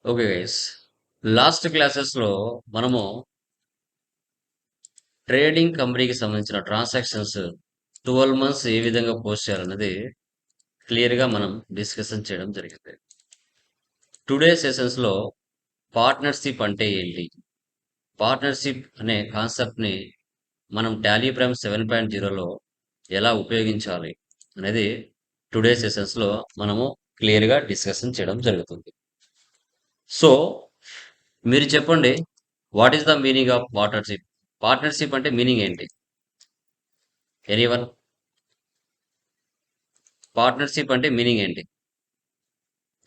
Okay guys, last క్లాసెస్లో మనము trading కంపెనీకి సంబంధించిన ట్రాన్సాక్షన్స్ 12 మంత్స్ ఏ విధంగా పోస్ట్ చేయాలన్నది క్లియర్గా మనం డిస్కషన్ చేయడం జరిగింది. టుడే సెషన్స్లో పార్ట్నర్షిప్ అంటే ఏంటి, పార్ట్నర్షిప్ అనే కాన్సెప్ట్ని మనం టాలీ ప్రైమ్ 7.0లో ఎలా ఉపయోగించాలి అనేది టుడే సెషన్స్లో మనము క్లియర్గా డిస్కషన్ చేయడం జరుగుతుంది. సో మీరు చెప్పండి, what is the meaning of partnership? Partnership అంటే మీనింగ్ ఏంటి? ఎనీవన్? పార్ట్నర్షిప్ అంటే మీనింగ్ ఏంటి?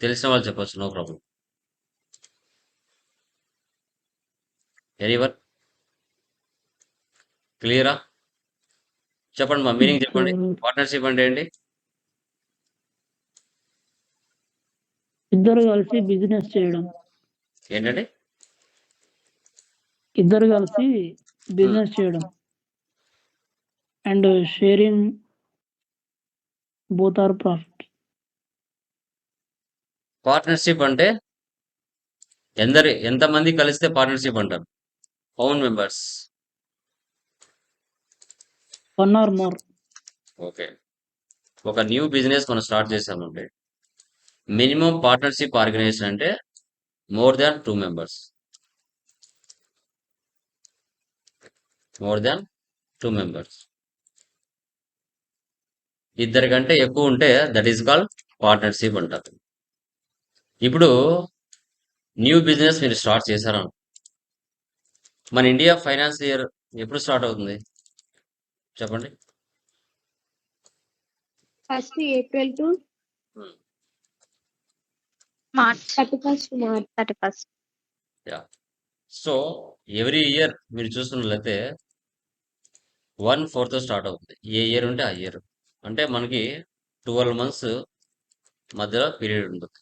తెలిసిన వాళ్ళు చెప్పొచ్చు, నో ప్రాబ్లం. ఎనీవన్? క్లియరా? చెప్పండి, మా మీనింగ్ చెప్పండి. ఇద్దరు పార్ట్నర్షిప్ అంటే ఏంటి? ఇద్దరు కలిసి బిజినెస్ చేయడం. ఏంటంటే ఇద్దరు కలిసి బిజినెస్ చేయడం and sharing both our profit. Partnership అంటే ఎంతమంది కలిస్తే పార్ట్నర్షిప్ అంటారు? Own members. One or more. Okay, ఒక న్యూ బిజినెస్ మనం స్టార్ట్ చేసామంటే మినిమం పార్ట్నర్షిప్ ఆర్గనైజేషన్ అంటే more than 2 members. More than 2 members. ఇద్దరి కంటే ఎక్కువ ఉంటే దట్ ఈస్ కాల్డ్ పార్ట్నర్షిప్ అంటారు. ఇప్పుడు న్యూ బిజినెస్ మీరు స్టార్ట్ చేశారు. మన ఇండియా ఫైనాన్స్ ఇయర్ ఎప్పుడు స్టార్ట్ అవుతుంది చెప్పండి? 1st April to March 31st March. 31st. Yeah. So every year మీరు చూస్తున్నట్లయితే 1/4 స్టార్ట్ అవుతుంది. ఏ ఇయర్ ఉంటే ఆ ఇయర్. అంటే మనకి 12 మంత్స్ మధ్యలో పీరియడ్ ఉంటుంది.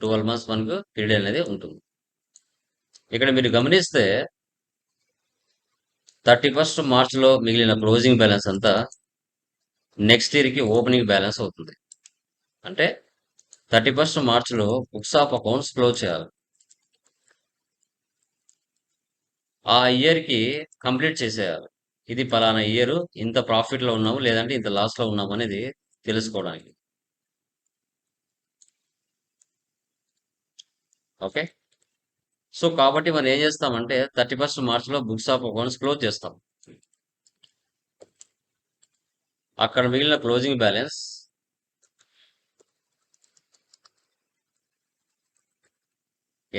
12 మంత్స్ మనకు పీరియడ్ అనేది ఉంటుంది. ఇక్కడ మీరు గమనిస్తే 31st మార్చ్లో మిగిలిన క్లోజింగ్ బ్యాలెన్స్ అంతా నెక్స్ట్ ఇయర్కి ఓపెనింగ్ బ్యాలెన్స్ అవుతుంది. అంటే 31st మార్చ్లో బుక్స్ ఆఫ్ అకౌంట్స్ క్లోజ్ చేయాలి. ఆ ఇయర్కి కంప్లీట్ చేసేయాలి. ఇది పలానా ఇయర్ ఇంత ప్రాఫిట్లో ఉన్నాము లేదంటే ఇంత లాస్లో ఉన్నాము అనేది తెలుసుకోవడానికి. ఓకే, సో కాబట్టి మనం ఏం చేస్తామంటే 31st మార్చ్లో బుక్స్ ఆఫ్ అకౌంట్స్ క్లోజ్ చేస్తాం. అక్కడ మిగిలిన క్లోజింగ్ బ్యాలెన్స్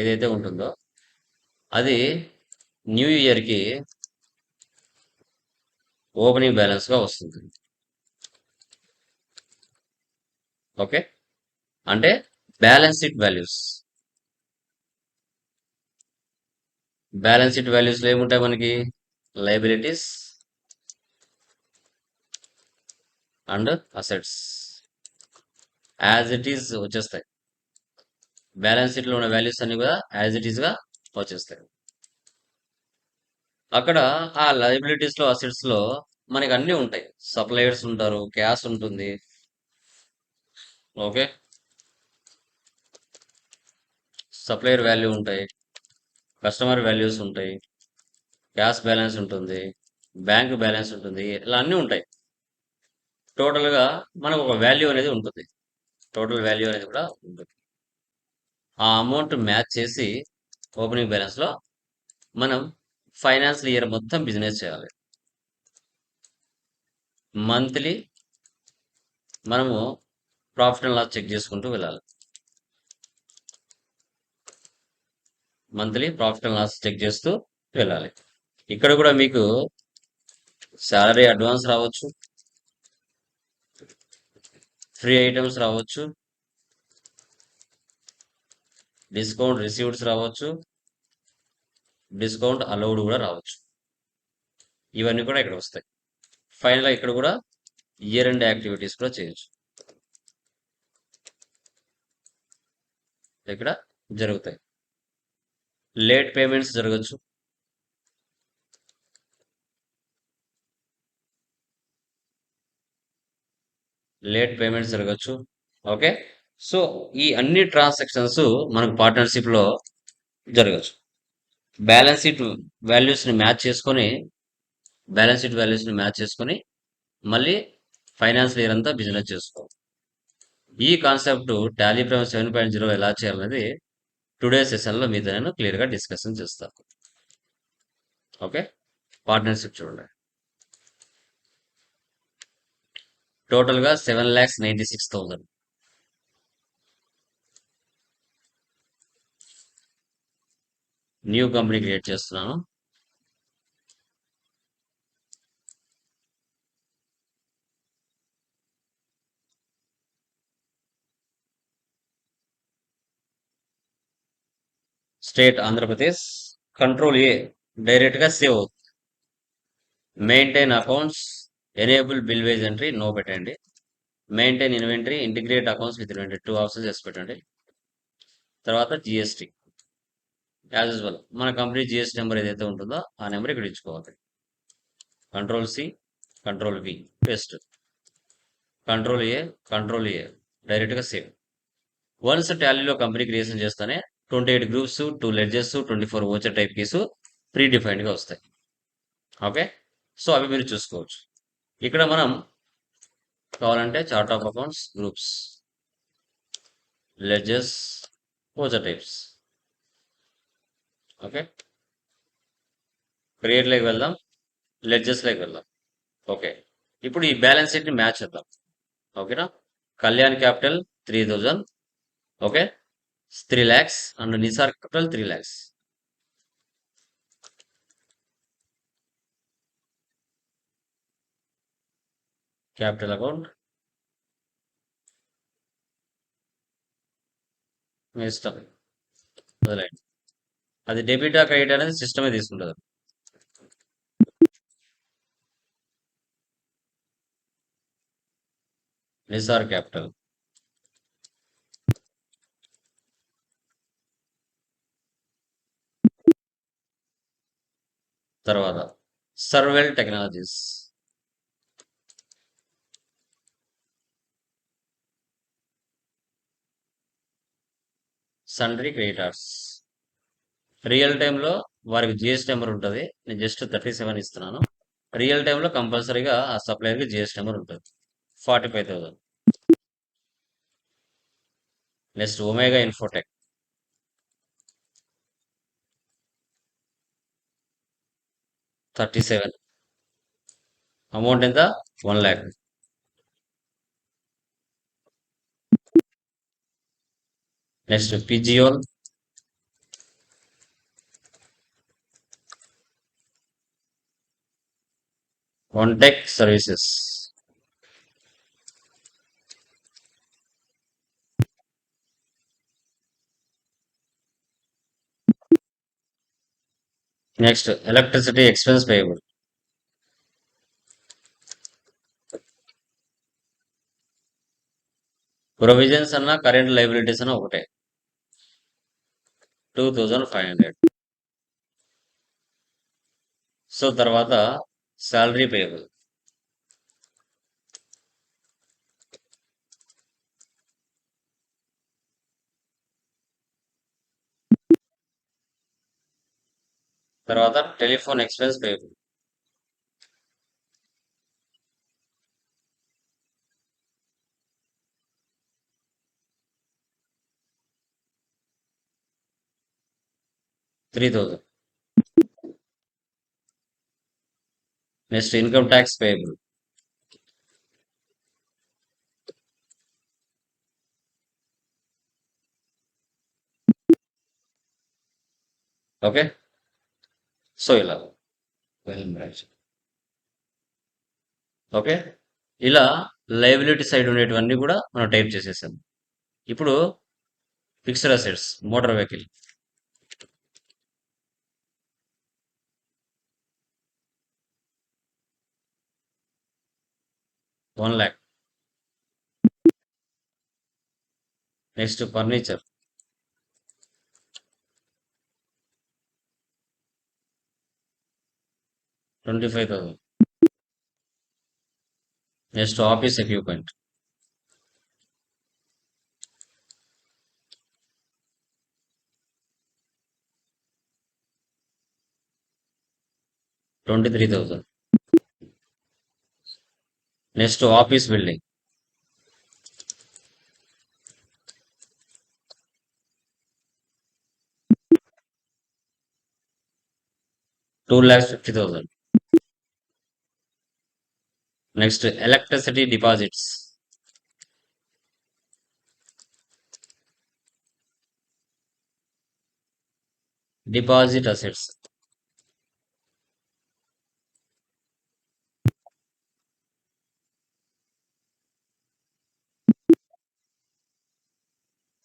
ఏదైతే ఉంటుందో అది న్యూ ఇయర్కి ఓపెనింగ్ బ్యాలెన్స్గా వస్తుంది. ఓకే, అంటే balance sheet values. Balance sheet వాల్యూస్లో ఏముంటాయి మనకి? Liabilities and assets as it is వచ్చేస్తాయి. బ్యాలెన్స్ షీట్లో ఉన్న వాల్యూస్ అన్ని కూడా యాజ్ ఇట్ ఈస్గా వచ్చేస్తాయి. అక్కడ ఆ లయబిలిటీస్లో అసెట్స్లో మనకి అన్నీ ఉంటాయి. సప్లయర్స్ ఉంటారు, క్యాష్ ఉంటుంది. ఓకే, సప్లయర్ వాల్యూ ఉంటాయి, కస్టమర్ వాల్యూస్ ఉంటాయి, క్యాష్ బ్యాలెన్స్ ఉంటుంది, బ్యాంక్ బ్యాలెన్స్ ఉంటుంది, ఇలా అన్నీ ఉంటాయి. టోటల్గా మనకు ఒక వాల్యూ అనేది ఉంటుంది. టోటల్ వాల్యూ అనేది కూడా ఉంటుంది. ఆ అమౌంట్ మ్యాచ్ చేసి ఓపెనింగ్ బ్యాలెన్స్లో మనం ఫైనాన్షియల్ ఇయర్ మొత్తం బిజినెస్ చేయాలి. మంత్లీ మనము ప్రాఫిట్ అండ్ లాస్ చెక్ చేసుకుంటూ వెళ్ళాలి. Monthly profit and loss check చేస్తూ వెళ్ళాలి. ఇక్కడ కూడా మీకు శాలరీ అడ్వాన్స్ రావచ్చు, ఫ్రీ ఐటమ్స్ రావచ్చు, డిస్కౌంట్ రిసీవ్డ్స్ రావచ్చు, డిస్కౌంట్ అలౌడ్ కూడా రావచ్చు. ఇవన్నీ కూడా ఇక్కడ వస్తాయి. ఫైనల్గా ఇక్కడ కూడా ఇయర్ ఎండ్ యాక్టివిటీస్ కూడా చేయొచ్చు. ఇక్కడ జరుగుతాయి. లేట్ పేమెంట్స్ జరగచ్చు. లేట్ పేమెంట్స్ జరగచ్చు. ఓకే, సో ఈ అన్ని ట్రాన్సాక్షన్స్ మనకు పార్ట్నర్షిప్ లో జరగచ్చు. బ్యాలెన్స్ షీట్ వాల్యూస్ ని మ్యాచ్ చేసుకొని మళ్ళీ ఫైనాన్షియల్ ఇయర్ అంతా బిజినెస్ చేసుకోవాలి. ఈ కాన్సెప్ట్ టాలీ ప్రైమ్ 7.0 ఎలా చేయాలనేది టుడే సెషన్ లో మీతో నేను క్లియర్ గా డిస్కషన్ చేస్తాను. ఓకే, పార్ట్నర్షిప్ చూడండి. టోటల్ గా 7,96,000. న్యూ కంపెనీ క్రియేట్ చేస్తున్నాను. State Andhra Pradesh. Control A direct గా సేవ్ అవుతుంది. Maintain accounts, enable bill wise entry no పెట్టండి. Maintain inventory, integrate accounts with inventory 2 options చేసి పెట్టండి. తర్వాత జిఎస్టీ యాజ్ యూజువల్ మన కంపెనీ జిఎస్టీ నెంబర్ ఏదైతే ఉంటుందో ఆ నెంబర్ ఇక్కడ ఇచ్చుకోవాలి. Control C, control V, paste. Control A direct గా సేవ్. వన్స్ టాలీలో కంపెనీ క్రియేషన్ చేస్తానే 28 groups, 2 ledgers, 24 voucher type case pre defined గా వస్తాయి. ఓకే, సో అవి మీరు చూసుకోవచ్చు. ఇక్కడ మనం కావాలంటే chart of accounts, groups, ledgers, voucher types. Okay, create లోకి వెళ్దాం, లెడ్జెస్ లోకి వెళ్దాం. ఓకే, ఇప్పుడు ఈ బ్యాలెన్స్ షీట్ ని మ్యాచ్ చేద్దాం. ఓకేనా, కళ్యాణ్ క్యాపిటల్ 3,000. ఓకే, 3 lakhs అండ్ Nisar capital 3 lakhs. Capital account మీ ఇష్టం, వదిలేయండి. అది డెబిటా క్రెడిట్ అనేది సిస్టమే తీసుకుంటుంది. నిసార్ క్యాపిటల్. తర్వాత Servel technologies. Sundry creditors. Real టైంలో వారికి జిఎస్టీ నెంబర్ ఉంటుంది. నేను జస్ట్ 37 ఇస్తున్నాను. రియల్ టైంలో కంపల్సరీగా ఆ సప్లయర్కి జిఎస్టీ నెంబర్ ఉంటుంది. 45,000. Next omega Infotech. 37. అమౌంట్ ఎంత? 1 lakh. నెక్స్ట్ పిజియోల్. వన్టెక్ services. Next electricity expense payable. Provisions అన్న కరెంట్ లైబిలిటీస్ అన్న ఒకటే. 2,500. సో తర్వాత శాలరీ పేయబుల్. తర్వాత telephone expense payable. $3,000. Next income tax payable. Okay, so ఇలా ఓకే, ఇలా లయబిలిటీ సైడ్ ఉండేటివన్నీ కూడా మనం టైప్ చేసేసాం. ఇప్పుడు fixed assets, motor vehicle. $1 lakh. Next furniture. $25,000. Next office equipment. 23,000. Next, office building. 2,50,000. Next, electricity deposits. Deposit assets.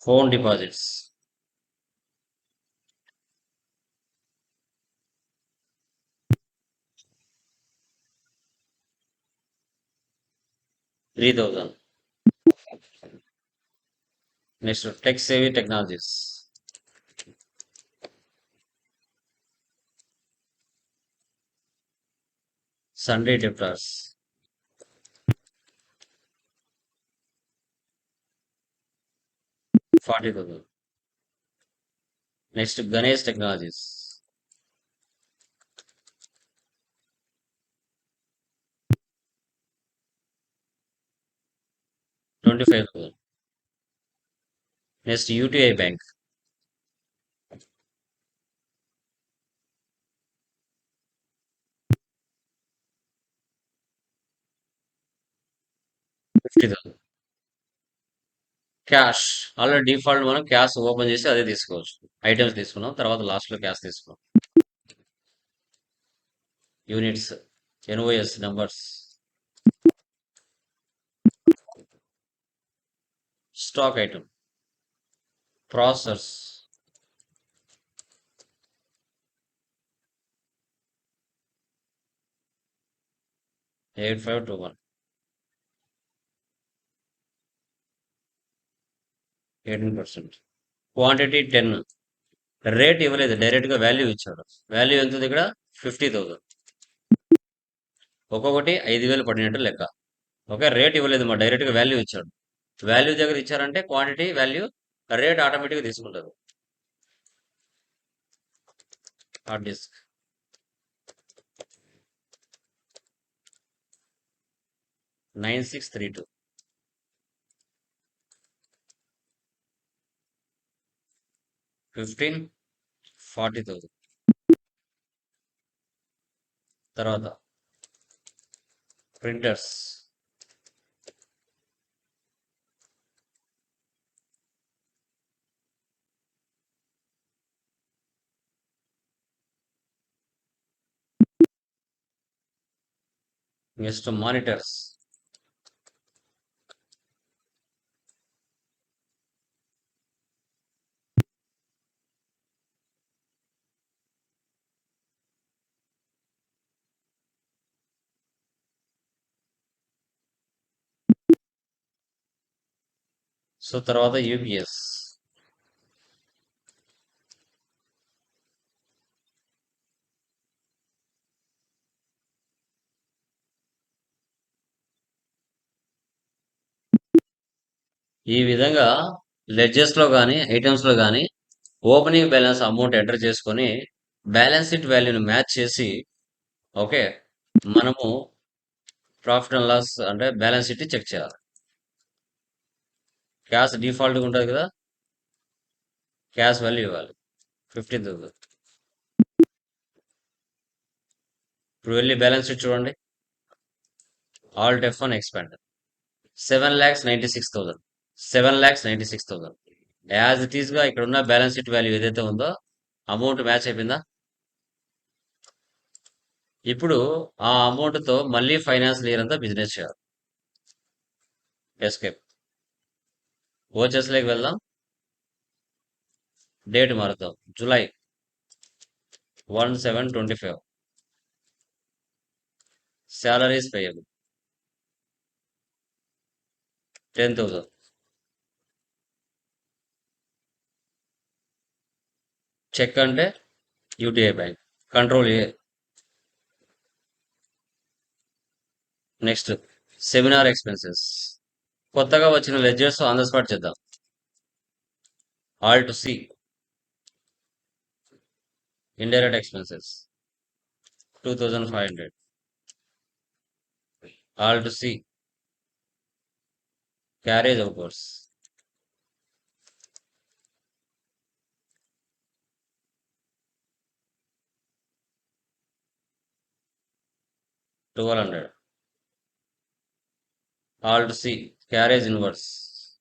4 deposits. $3,000. Next, tech-savvy technologies. Sundry debtors. 40,000. Next, Ganesh Technologies. 25,000. Next, UTI Bank. 50,000. Cash already default మనం cash open చేసి అదే తీసుకోవచ్చు. Items తీసుకున్నాం, తర్వాత లాస్ట్లో cash తీసుకున్నాం. Units, NOS numbers, stock item, processors, $8,521. 18%. Quantity 10. Rate ఇవ్వలేదు, direct గా వాల్యూ ఇచ్చాడు. వాల్యూ ఎంత ఉంది ఇక్కడ? 50,000. ఒక్కొక్కటి 5,000 పడినట్టు లెక్క. ఓకే, రేట్ ఇవ్వలేదు, మా డైరెక్ట్ గా వాల్యూ ఇచ్చాడు. వాల్యూ దగ్గర ఇచ్చారంటే క్వాంటిటీ వాల్యూ రేట్ ఆటోమేటిక్గా తీసుకుంటారు. Hard disk, 9632. 15, 40,000. తర్వాత ప్రింటర్స్, నెక్స్ట్ మానిటర్స్, సో తర్వాత యూపీఎస్. ఈ విధంగా లెడ్జెస్ లో కానీ ఐటమ్స్ లో కానీ ఓపెనింగ్ బ్యాలెన్స్ అమౌంట్ ఎంటర్ చేసుకొని బ్యాలెన్స్ షీట్ వాల్యూని మ్యాచ్ చేసి, ఓకే, మనము ప్రాఫిట్ అండ్ లాస్ అంటే బ్యాలెన్స్ షీట్ చెక్ చేయాలి. క్యాష్ డిఫాల్ట్గా ఉంటుంది కదా, క్యాష్ వాల్యూ ఇవ్వాలి 15,000. ఇప్పుడు వెళ్ళి బ్యాలెన్స్ షీట్ చూడండి. Alt F1 expand, 7,96,000. 7,96,000 as it is గా ఇక్కడ ఉన్న బ్యాలెన్స్ షీట్ వాల్యూ ఏదైతే ఉందో అమౌంట్ మ్యాచ్ అయిపోయిందా? ఇప్పుడు ఆ అమౌంట్ తో మళ్ళీ ఫైనాన్షియల్ ఇయర్ అంతా బిజినెస్ చేయాలి. ఎస్కేప్, ఓచెస్ లోకి వెళ్దాం. డేట్ మారుద్దాం, జూలై 1/7/25. Salaries payable 10,000. చెక్ అంటే UTI bank, control A. Next seminar expenses, కొత్తగా వచ్చిన లెడ్జర్స్ ఆన్ ద స్పాట్ చేద్దాం. Alt C, indirect expenses 2,500. Alt C, carriage outwards. 1,200. Alt C, carriage inwards.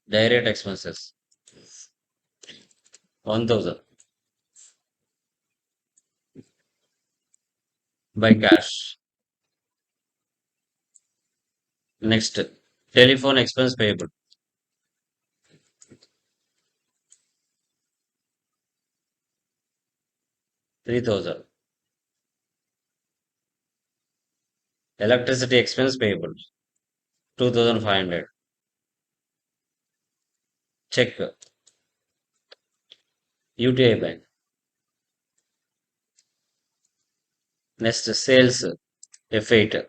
Direct expenses. 1,000. By cash. Next, telephone expense payable. 3,000. Electricity expense payable. 2,500. Check. UTI Bank. Next, sales. F8.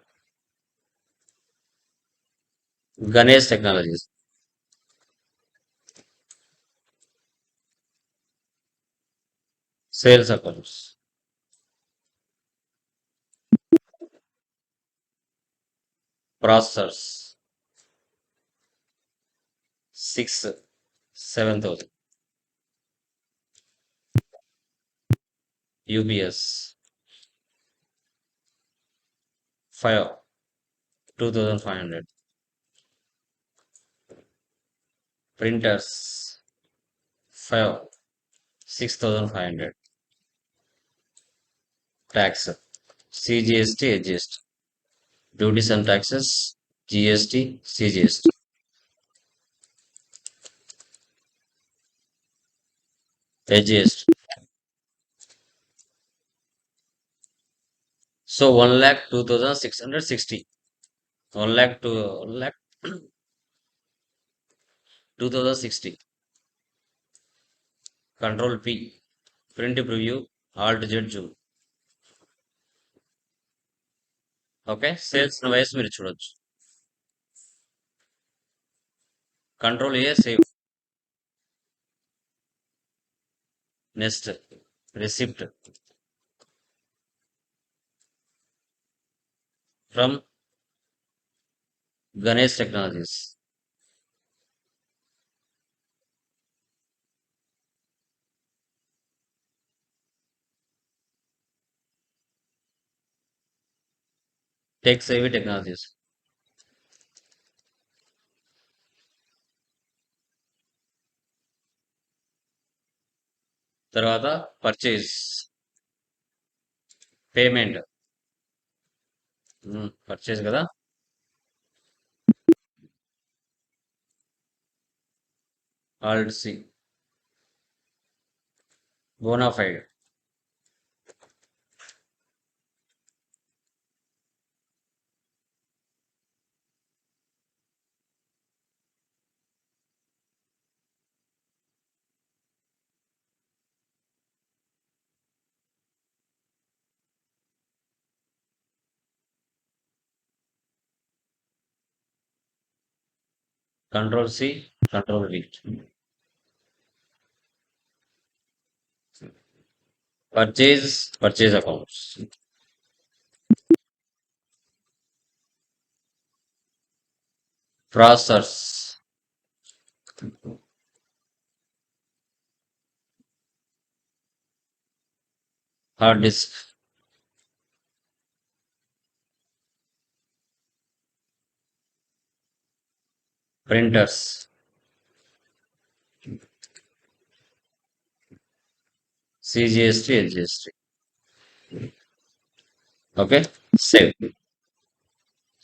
Ganesh Technologies. Sales accounts. Processors. 6. 7,000. UBS. 5. 2,500. Printers. 5. 6,500. Tax. CGST, AGST. Duties and taxes. GST, CGST. AGST. So 1,02,660. 2,060. Control P. Print preview. Alt Z zoom. Okay sales wise మీరు చూడొచ్చు. Control A save. Next receipt from Ganesh technologies. Tech savvy technologies. తర్వాత purchase payment. Purchase కదా. Alt C bonafide. Control C control V. Purchase accounts. Processors. Hard disk. Printers. CGST ఎల్జిఎస్టి. Okay save.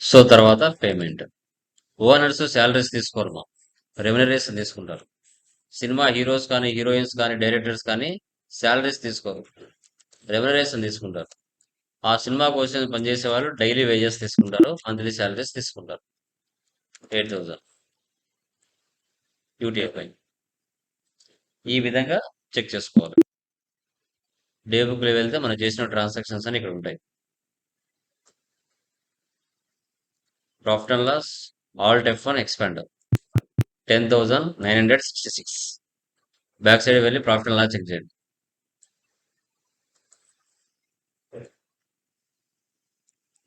So తర్వాత payment. Owners salaries తీసుకోరు, మా remuneration తీసుకుంటారు. Cinema heroes కానీ heroines కానీ directors కానీ శాలరీస్ తీసుకోరు, రెమ్యునరేషన్ తీసుకుంటారు. ఆ సినిమా కోసం పనిచేసే వాళ్ళు డైలీ వేజెస్ తీసుకుంటారు, మంత్లీ శాలరీస్ తీసుకుంటారు. 8,000 యూటీఐ పై. ఈ విధంగా చెక్ చేసుకోవాలి. డే బుక్లో వెళ్తే మనం చేసిన ట్రాన్సాక్షన్స్ అని ఇక్కడ ఉంటాయి. Profit and loss. Alt F1 expand 10,966. Back side వెళ్ళి ప్రాఫిట్ అండ్ లాస్ చెక్ చేయండి.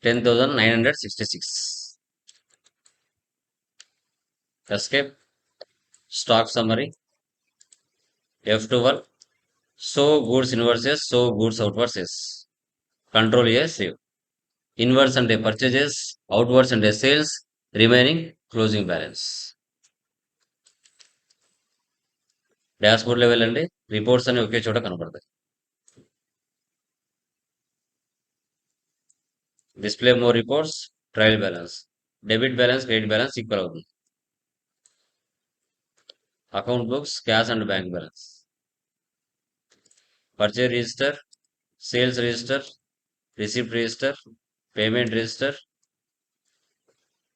10,966. Escape. Stock summary. F12. Show goods inverses, show goods outverses. Control A, save. Inverse అంటే purchases, outwards అంటే sales, remaining closing balance. Dashboard లో వెళ్ళండి, reports అని ఒకే చోట కనపడతాయి. Display more reports, trial balance, debit balance, credit balance equal అవుతుంది. Account books, cash and bank balance, purchase register, sales register, receipt register, payment register,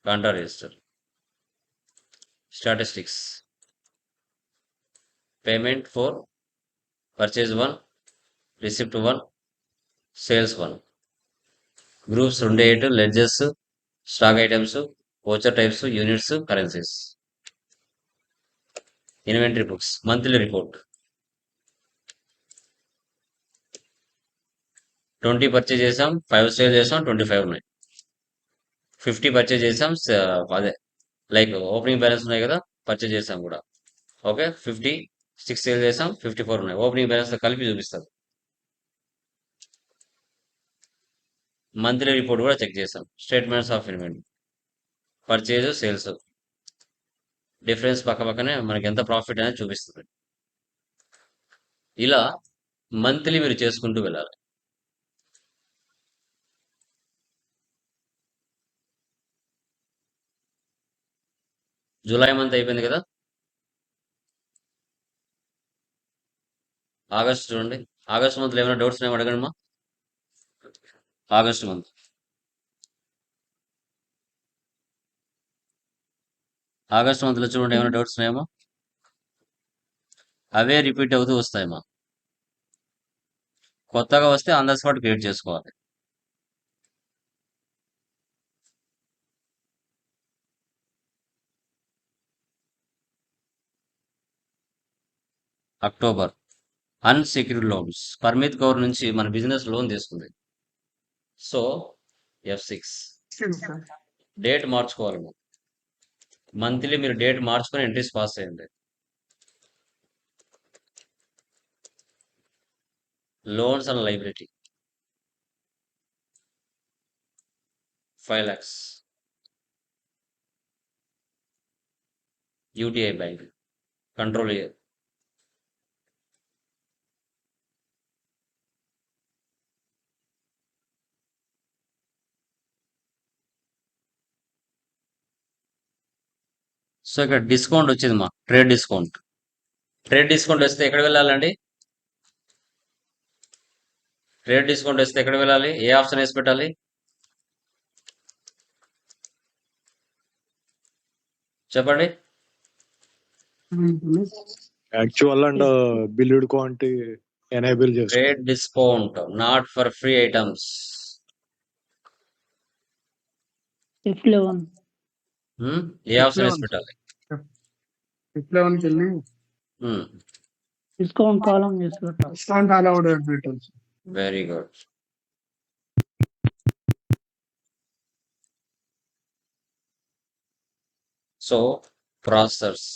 contra register. Statistics, payment 4, purchase 1, receipt 1, sales 1. Groups 28, ledgers, stock items, voucher types, units, currencies. Inventory books, monthly report. 20 purchase చేసాం, 5 sale చేసాం, 25 ఉన్నాయి. 50 purchase చేసాం, అదే like opening balance ఉన్నాయి కదా, purchase చేసాం కూడా. Okay, 56 sale చేసాం, 54 ఉన్నాయి. ఓపెనింగ్ బ్యాలెన్స్ కలిపి చూపిస్తారు. మంత్లీ రిపోర్ట్ కూడా చెక్ చేసాం. Statements of inventory, purchase, sales difference పక్క పక్కనే మనకి ఎంత ప్రాఫిట్ అనేది చూపిస్తుంది. ఇలా మంత్లీ మీరు చేసుకుంటూ వెళ్ళాలి. జూలై మంత్ అయిపోయింది కదా, ఆగస్ట్ చూడండి. ఆగస్ట్ మంత్లో ఏమైనా డౌట్స్ ఏమో అడగండి మా. ఆగస్ట్ మంత్, ఆగస్ట్ మంత్లో చూడండి ఏమైనా డౌట్స్ ఉన్నాయేమో. అవే రిపీట్ అవుతూ వస్తాయమ్మా. కొత్తగా వస్తే ఆన్ ద స్పాట్ క్రియేట్ చేసుకోవాలి. October, unsecured loans. Parmit Kaur నుంచి మన బిజినెస్ లోన్ తీసుకుంది. సో F6 డేట్ మార్చుకోవాలి. మంత్లీ మీరు డేట్ మార్చుకొని ఎంట్రీస్ పాస్ చేయండి. Loans and liability 5 lakhs. UTI bank, control A. So ఇక్కడ డిస్కౌంట్ వచ్చింది మా, ట్రేడ్ డిస్కౌంట్. ట్రేడ్ డిస్కౌంట్ వస్తే ఎక్కడ వెళ్ళాలండి? ట్రేడ్ డిస్కౌంట్ వస్తే ఎక్కడ వెళ్ళాలి? ఏ ఆప్షన్ వేసి పెట్టాలి? చెప్పండి. Actual and billed quantity enable చేసుకో. Trade discount not for free items. F11. ఏ ఆప్షన్ వేసి పెట్టాలి? F11 కి వెళ్ళి డిస్కౌంట్ కాలం చేసి పెట్టాలి. Discount allowed details. Very good. So processors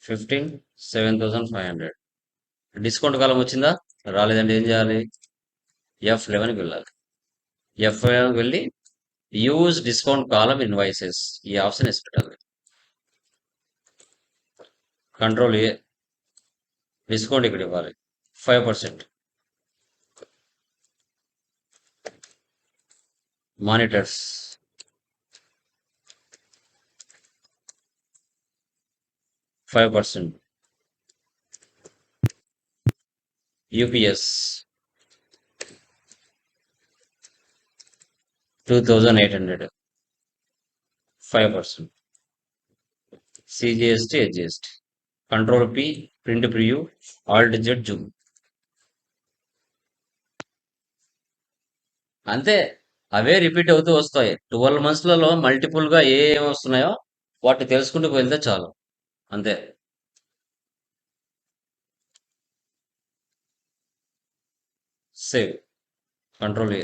15, 7,500. Discount column వచ్చిందా? రాలేదంటే ఏం చేయాలి? F11కి వెళ్ళాలి. F11కి వెళ్ళి యూజ్ డిస్కౌంట్ కాలం ఇన్వాయిసెస్, ఈ ఆప్షన్ వేసి పెట్టాలి. కంట్రోల్ A, డిస్కౌంట్ ఇక్కడ ఇవ్వాలి 5%. Monitors 5%. UPS 2,800, 5%. CGST, HGST. Control P, print preview, Alt Z zoom. అంతే, అవే రిపీట్ అవుతూ వస్తాయి. 12 monthsలలో మల్టిపుల్ గా ఏం వస్తున్నాయో వాటిని తెలుసుకుంటూ వెళ్తే చాలు. అంతే. Save, control A.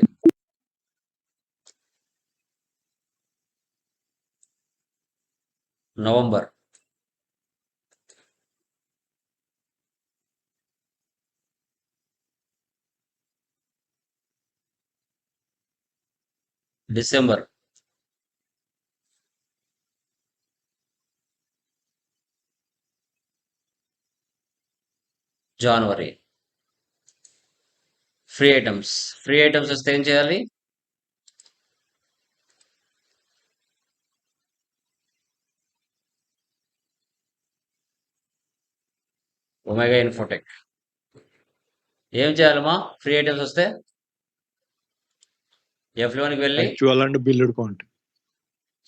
November. December. జనవరి. Free items. ఫ్రీ ఐటమ్స్ వస్తే ఏం చేయాలి? Omega Infotech. ఏం చేయాలమ్మా ఫ్రీ ఐటమ్స్ వస్తే? F11కి వెళ్ళి actual and billed quantity.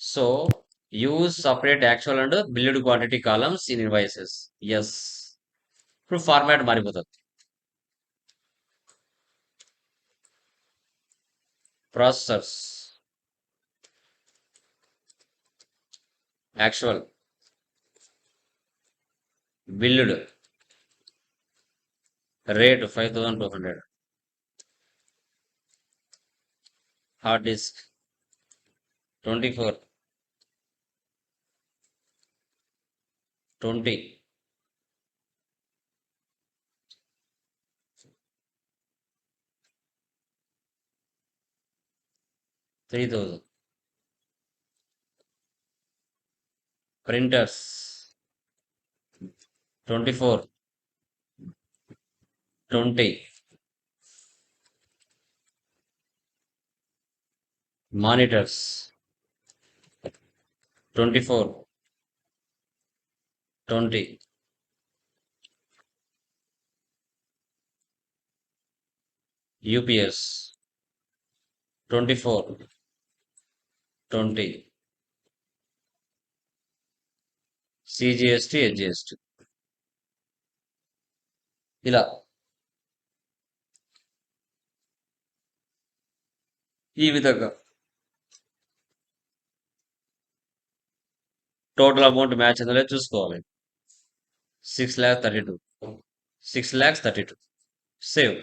So use separate actual and billed quantity columns in invoices. Yes. ఇప్పుడు ఫార్మాట్ మారిపోతుంది. Processors. Actual. Billed. Rate 5200. Hard disk 24 20 3000. Printers 24 20. Monitors 24 20. UPS 24 20. CGST HGST. ఇలా ఈ విధంగా టోటల్ అమౌంట్ మ్యాచ్ అయిందో చూసుకోవాలి. 6,32,000. 6,32,000. సేవ్.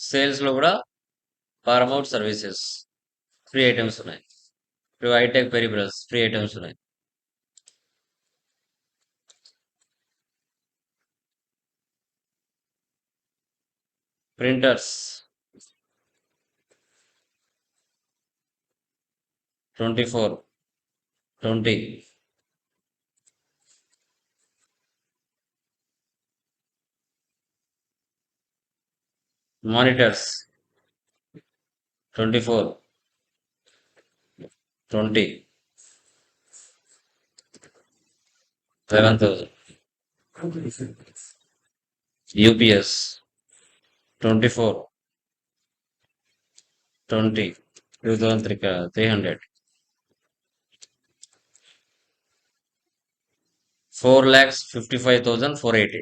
సేల్స్ లో కూడా paramount services free items ఉన్నాయి. ఇప్పుడు ఐటెక్ పెరిబ్రస్ ఫ్రీ ఐటమ్స్ ఉన్నాయి. Printers 24 20. Monitors 24 20. 11,000. UPS 24 20. 2,300. 4,55,480.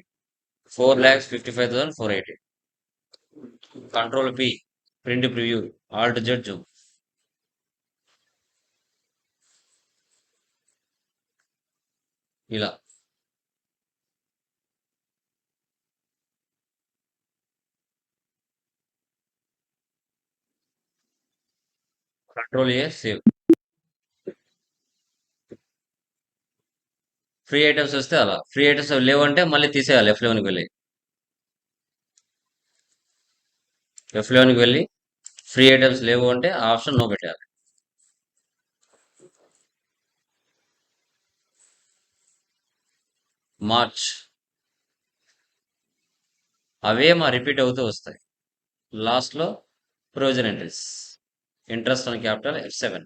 4,55,480. Control P. Print preview. Alt Z zoom. ఇలా control A save. Free items వస్తే అలా. ఫ్రీ ఐటమ్స్ లేవంటే మళ్ళీ తీసేయాలి. F11కి వెళ్ళి F11కి వెళ్ళి ఫ్రీ ఐటమ్స్ లేవు అంటే ఆ ఆప్షన్ నో పెట్టాలి. మార్చ్. అవే మా రిపీట్ అవుతూ వస్తాయి. లాస్ట్లో provision entries. Interest on capital F7.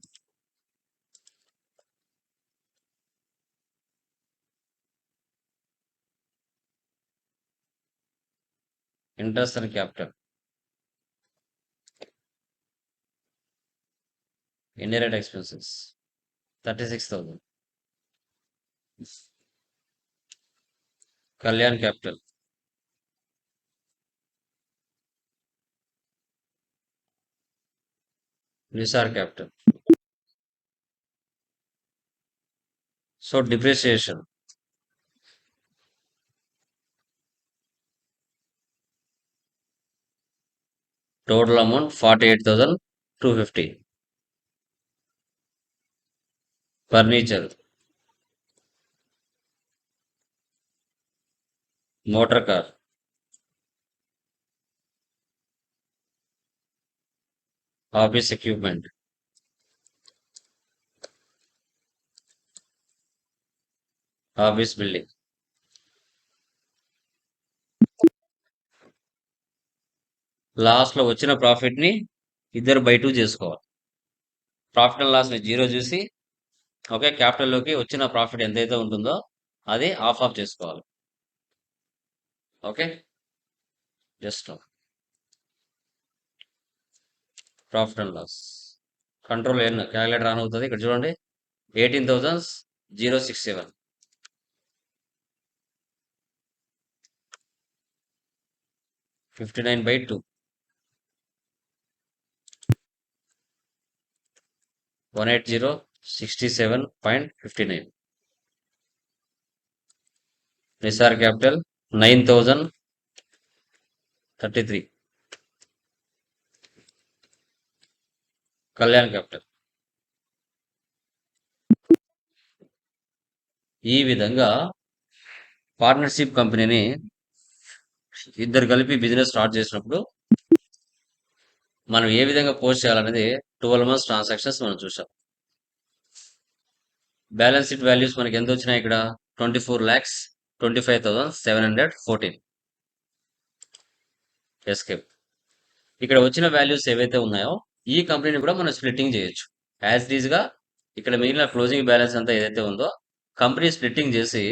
Interest on capital. Indirect expenses 36,000. Kalyan capital. Nisar capital. So depreciation total amount 48,250. Furniture, motor car, office equipment, office building. లాస్ట్లో వచ్చిన ప్రాఫిట్ని ఇద్దరు బై 2 చేసుకోవాలి. ప్రాఫిట్ అండ్ లాస్ని 0 చూసి ఓకే క్యాపిటల్లోకి వచ్చిన ప్రాఫిట్ ఎంతైతే ఉంటుందో అది ఆఫ్ చేసుకోవాలి. Okay just profit and loss control N calculator on అవుతుంది. ఇక్కడ చూడండి 18,067. 59/2 18067.59. నిసార్ క్యాపిటల్ 9,033. కళ్యాణ్ క్యాపిటల్. ఈ విధంగా పార్ట్నర్షిప్ కంపెనీని ఇద్దరు కలిపి బిజినెస్ స్టార్ట్ చేసినప్పుడు మనం ఏ విధంగా పోస్ట్ చేయాలనేది 12 months ట్రాన్సాక్షన్స్ మనం చూసాం. బ్యాలెన్స్ షీట్ వాల్యూస్ మనకి ఎంత వచ్చినాయి ఇక్కడ 24,25,714. ఎస్కేప్. ఇక్కడ వచ్చిన వాల్యూస్ ఏవైతే ఉన్నాయో ఈ కంపెనీని కూడా మనం స్ప్లిట్టింగ్ చేయొచ్చు. యాజ్ ఇట్ ఈజ్గా ఇక్కడ మిగిలిన క్లోజింగ్ బ్యాలెన్స్ అంతా ఏదైతే ఉందో కంపెనీ స్ప్లిట్టింగ్ చేసి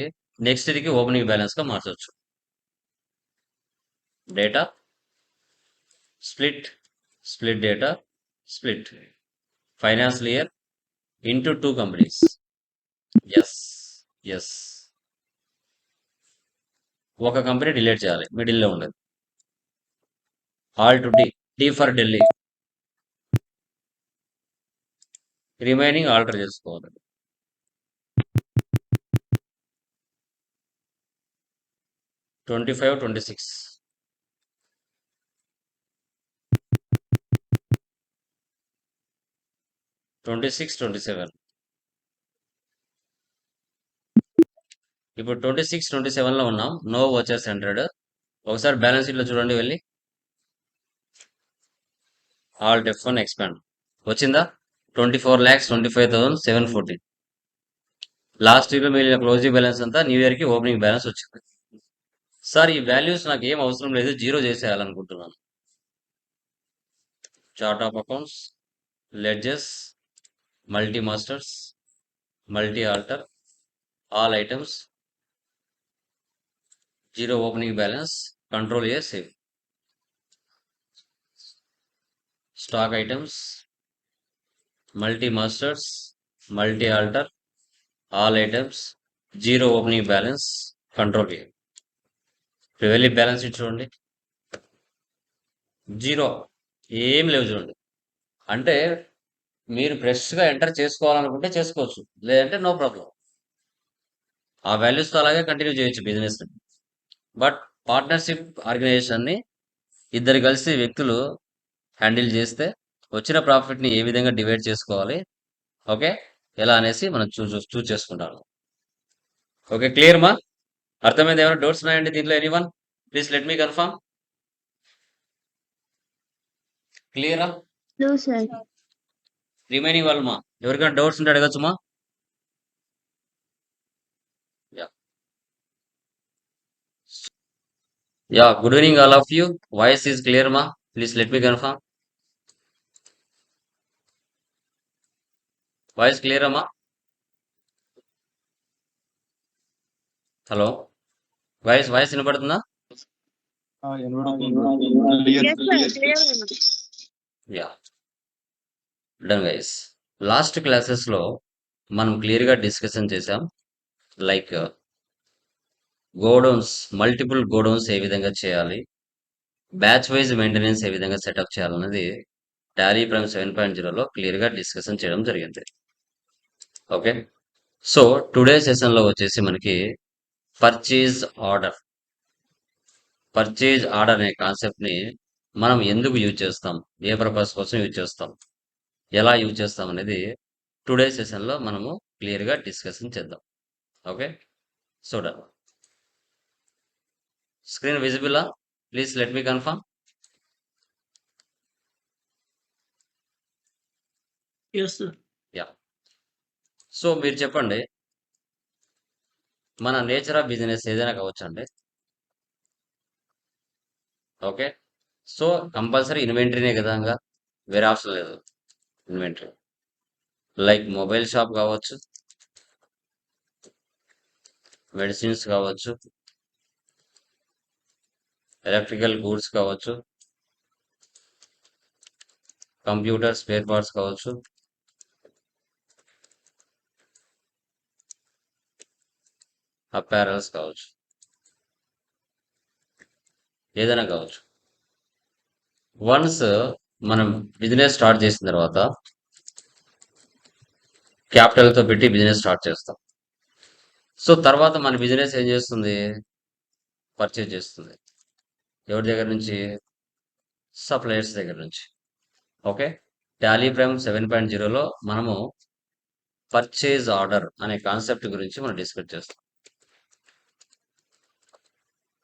నెక్స్ట్ కి ఓపెనింగ్ బ్యాలెన్స్గా మార్చవచ్చు. Data split data split financial year into 2 companies. Yes ఒక కంపెనీ డిలీట్ చేయాలి, మిడిల్లో ఉండదు. Alt to D for Delhi, remaining alter చేసుకోవాలి. 25, 26. 26, 27. ఇప్పుడు 26, 27లో ఉన్నాం. నో వచ్చేసి 100. ఒకసారి బ్యాలెన్స్ షీట్లో చూడండి వెళ్ళి. ఆల్ F1 ఎక్స్పాండ్ వచ్చిందా 24,25,714. లాస్ట్ ఇయర్లో మిగిలిన క్లోజింగ్ బ్యాలెన్స్ అంతా న్యూ ఇయర్కి ఓపెనింగ్ బ్యాలెన్స్ వచ్చింది. సార్ ఈ వాల్యూస్ నాకు ఏం అవసరం లేదు, 0 చేసేయాలనుకుంటున్నాను. Chart of accounts, ledgers, multi masters, multi alter, all items, 0 opening balance, control A save. Stock items, multi masters, multi alter, all items, 0 opening balance, control A. ఇప్పుడు వెళ్ళి balance sheet చూడండి, 0 ఏం లేవు చూడండి. అంటే మీరు ఫ్రెష్గా ఎంటర్ చేసుకోవాలనుకుంటే చేసుకోవచ్చు, లేదంటే నో ప్రాబ్లం. ఆ వాల్యూస్తో అలాగే కంటిన్యూ చేయొచ్చు బిజినెస్. బట్ పార్ట్నర్షిప్ ఆర్గనైజేషన్ని ఇద్దరు కలిసి వ్యక్తులు హ్యాండిల్ చేస్తే వచ్చిన ప్రాఫిట్ని ఏ విధంగా డివైడ్ చేసుకోవాలి, ఓకే ఎలా అనేసి మనం చూస్ చేసుకుంటాము. ఓకే క్లియర్ మా? అర్థమైంది? ఏమైనా డౌట్స్ ఉన్నాయండి దీంట్లో? Anyone please let me confirm. క్లియరా? No, sir. రిమైనింగ్ వాళ్ళు మా ఎవరికైనా డౌట్స్ ఉంటే అడగచ్చు మా. Yeah good evening all of you. Voice is clear మా? Please let me confirm. Voice clear అమ్మా? హలో వాయిస్ వినపడుతుందా? Yes, sir. Clear ఉంది. Yeah done guys. లాస్ట్ క్లాసెస్లో మనం క్లియర్గా డిస్కషన్ చేసాం. లైక్ గోడౌన్స్, మల్టిపుల్ గోడౌన్స్ ఏ విధంగా చేయాలి, బ్యాచ్ వైజ్ మెయింటెనెన్స్ ఏ విధంగా సెటప్ చేయాలన్నది టాలీ ప్రైమ్ 7.0లో క్లియర్గా డిస్కషన్ చేయడం జరిగింది. ఓకే సో టుడే సెషన్లో వచ్చేసి మనకి పర్చేజ్ ఆర్డర్ అనే కాన్సెప్ట్ని మనం ఎందుకు యూజ్ చేస్తాం, ఏ పర్పస్ కోసం యూజ్ చేస్తాం, ఎలా యూజ్ చేస్తాం అనేది టుడే సెషన్లో మనము క్లియర్గా డిస్కషన్ చేద్దాం. ఓకే, చూడండి. స్క్రీన్ విజిబులా? Please let me confirm. Yes sir. Yeah. So మీరు చెప్పండి, మన నేచర్ ఆఫ్ బిజినెస్ ఏదైనా కావచ్చండి. ఓకే, సో కంపల్సరీ ఇన్వెంటరీనే కదా, ఇంకా వేరే ఆప్షన్ లేదు. ఇన్వెంటరీ లైక్ మొబైల్ షాప్ కావచ్చు, మెడిసిన్స్ కావచ్చు, ఎలక్ట్రికల్ గూడ్స్ కావచ్చు, కంప్యూటర్ స్పేర్ పార్ట్స్ కావచ్చు, అపారల్స్ కావచ్చు, ఏదైనా కావచ్చు. వన్స్ మనం బిజినెస్ స్టార్ట్ చేసిన తర్వాత క్యాపిటల్తో పెట్టి బిజినెస్ స్టార్ట్ చేస్తాం. సో తర్వాత మన బిజినెస్ ఏం చేస్తుంది, పర్చేజ్ చేస్తుంది. ఎవరి దగ్గర నుంచి? సప్లయర్స్ దగ్గర నుంచి. ఓకే, టాలీ ప్రైమ్ 7.0లో మనము పర్చేజ్ ఆర్డర్ అనే కాన్సెప్ట్ గురించి మనం డిస్కస్ చేస్తాం.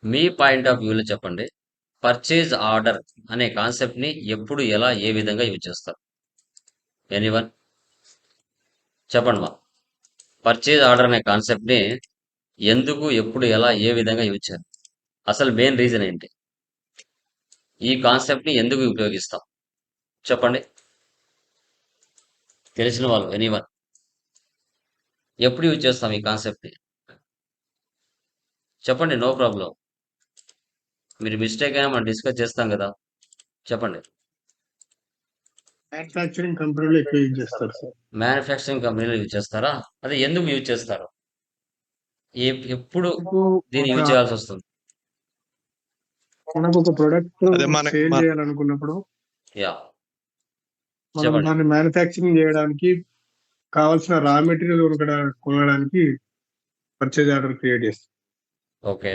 మీ పాయింట్ ఆఫ్ వ్యూలో చెప్పండి, పర్చేజ్ ఆర్డర్ అనే కాన్సెప్ట్ని ఎప్పుడు, ఎలా, ఏ విధంగా యూజ్ చేస్తారు? ఎనీవన్ చెప్పండి మా. పర్చేజ్ ఆర్డర్ అనే కాన్సెప్ట్ని ఎందుకు, ఎప్పుడు, ఎలా, ఏ విధంగా యూజ్ చేయాలి? అసలు మెయిన్ రీజన్ ఏంటి? ఈ కాన్సెప్ట్ని ఎందుకు ఉపయోగిస్తాం చెప్పండి, తెలిసిన వాళ్ళు ఎనీవన్. ఎప్పుడు యూజ్ చేస్తాం ఈ కాన్సెప్ట్ని చెప్పండి, నో ప్రాబ్లం. మీరు మిస్టేక్ అయినా మనం డిస్కస్ చేస్తాం కదా, చెప్పండి. మ్యానుఫ్యాక్చరింగ్ కంపెనీలో ఎక్కువ యూజ్ చేస్తారు సార్. మ్యానుఫ్యాక్చరింగ్ కంపెనీలో యూజ్ చేస్తారా? అదే ఎందుకు యూజ్ చేస్తారు, ఎప్పుడు మనకు దీన్ని ఒక యూజ్ చేయాల్సి వస్తుంది? మనకు ఒక ప్రొడక్ట్ అదే సేల్ చేయాలనుకున్నప్పుడు యా, మనం చెప్పండి. దాన్ని మ్యానుఫ్యాక్చరింగ్ చేయడానికి కావాల్సిన రా మెటీరియల్ కొనడానికి పర్చేజ్ ఆర్డర్ క్రియేట్ చేస్తాం. ఓకే,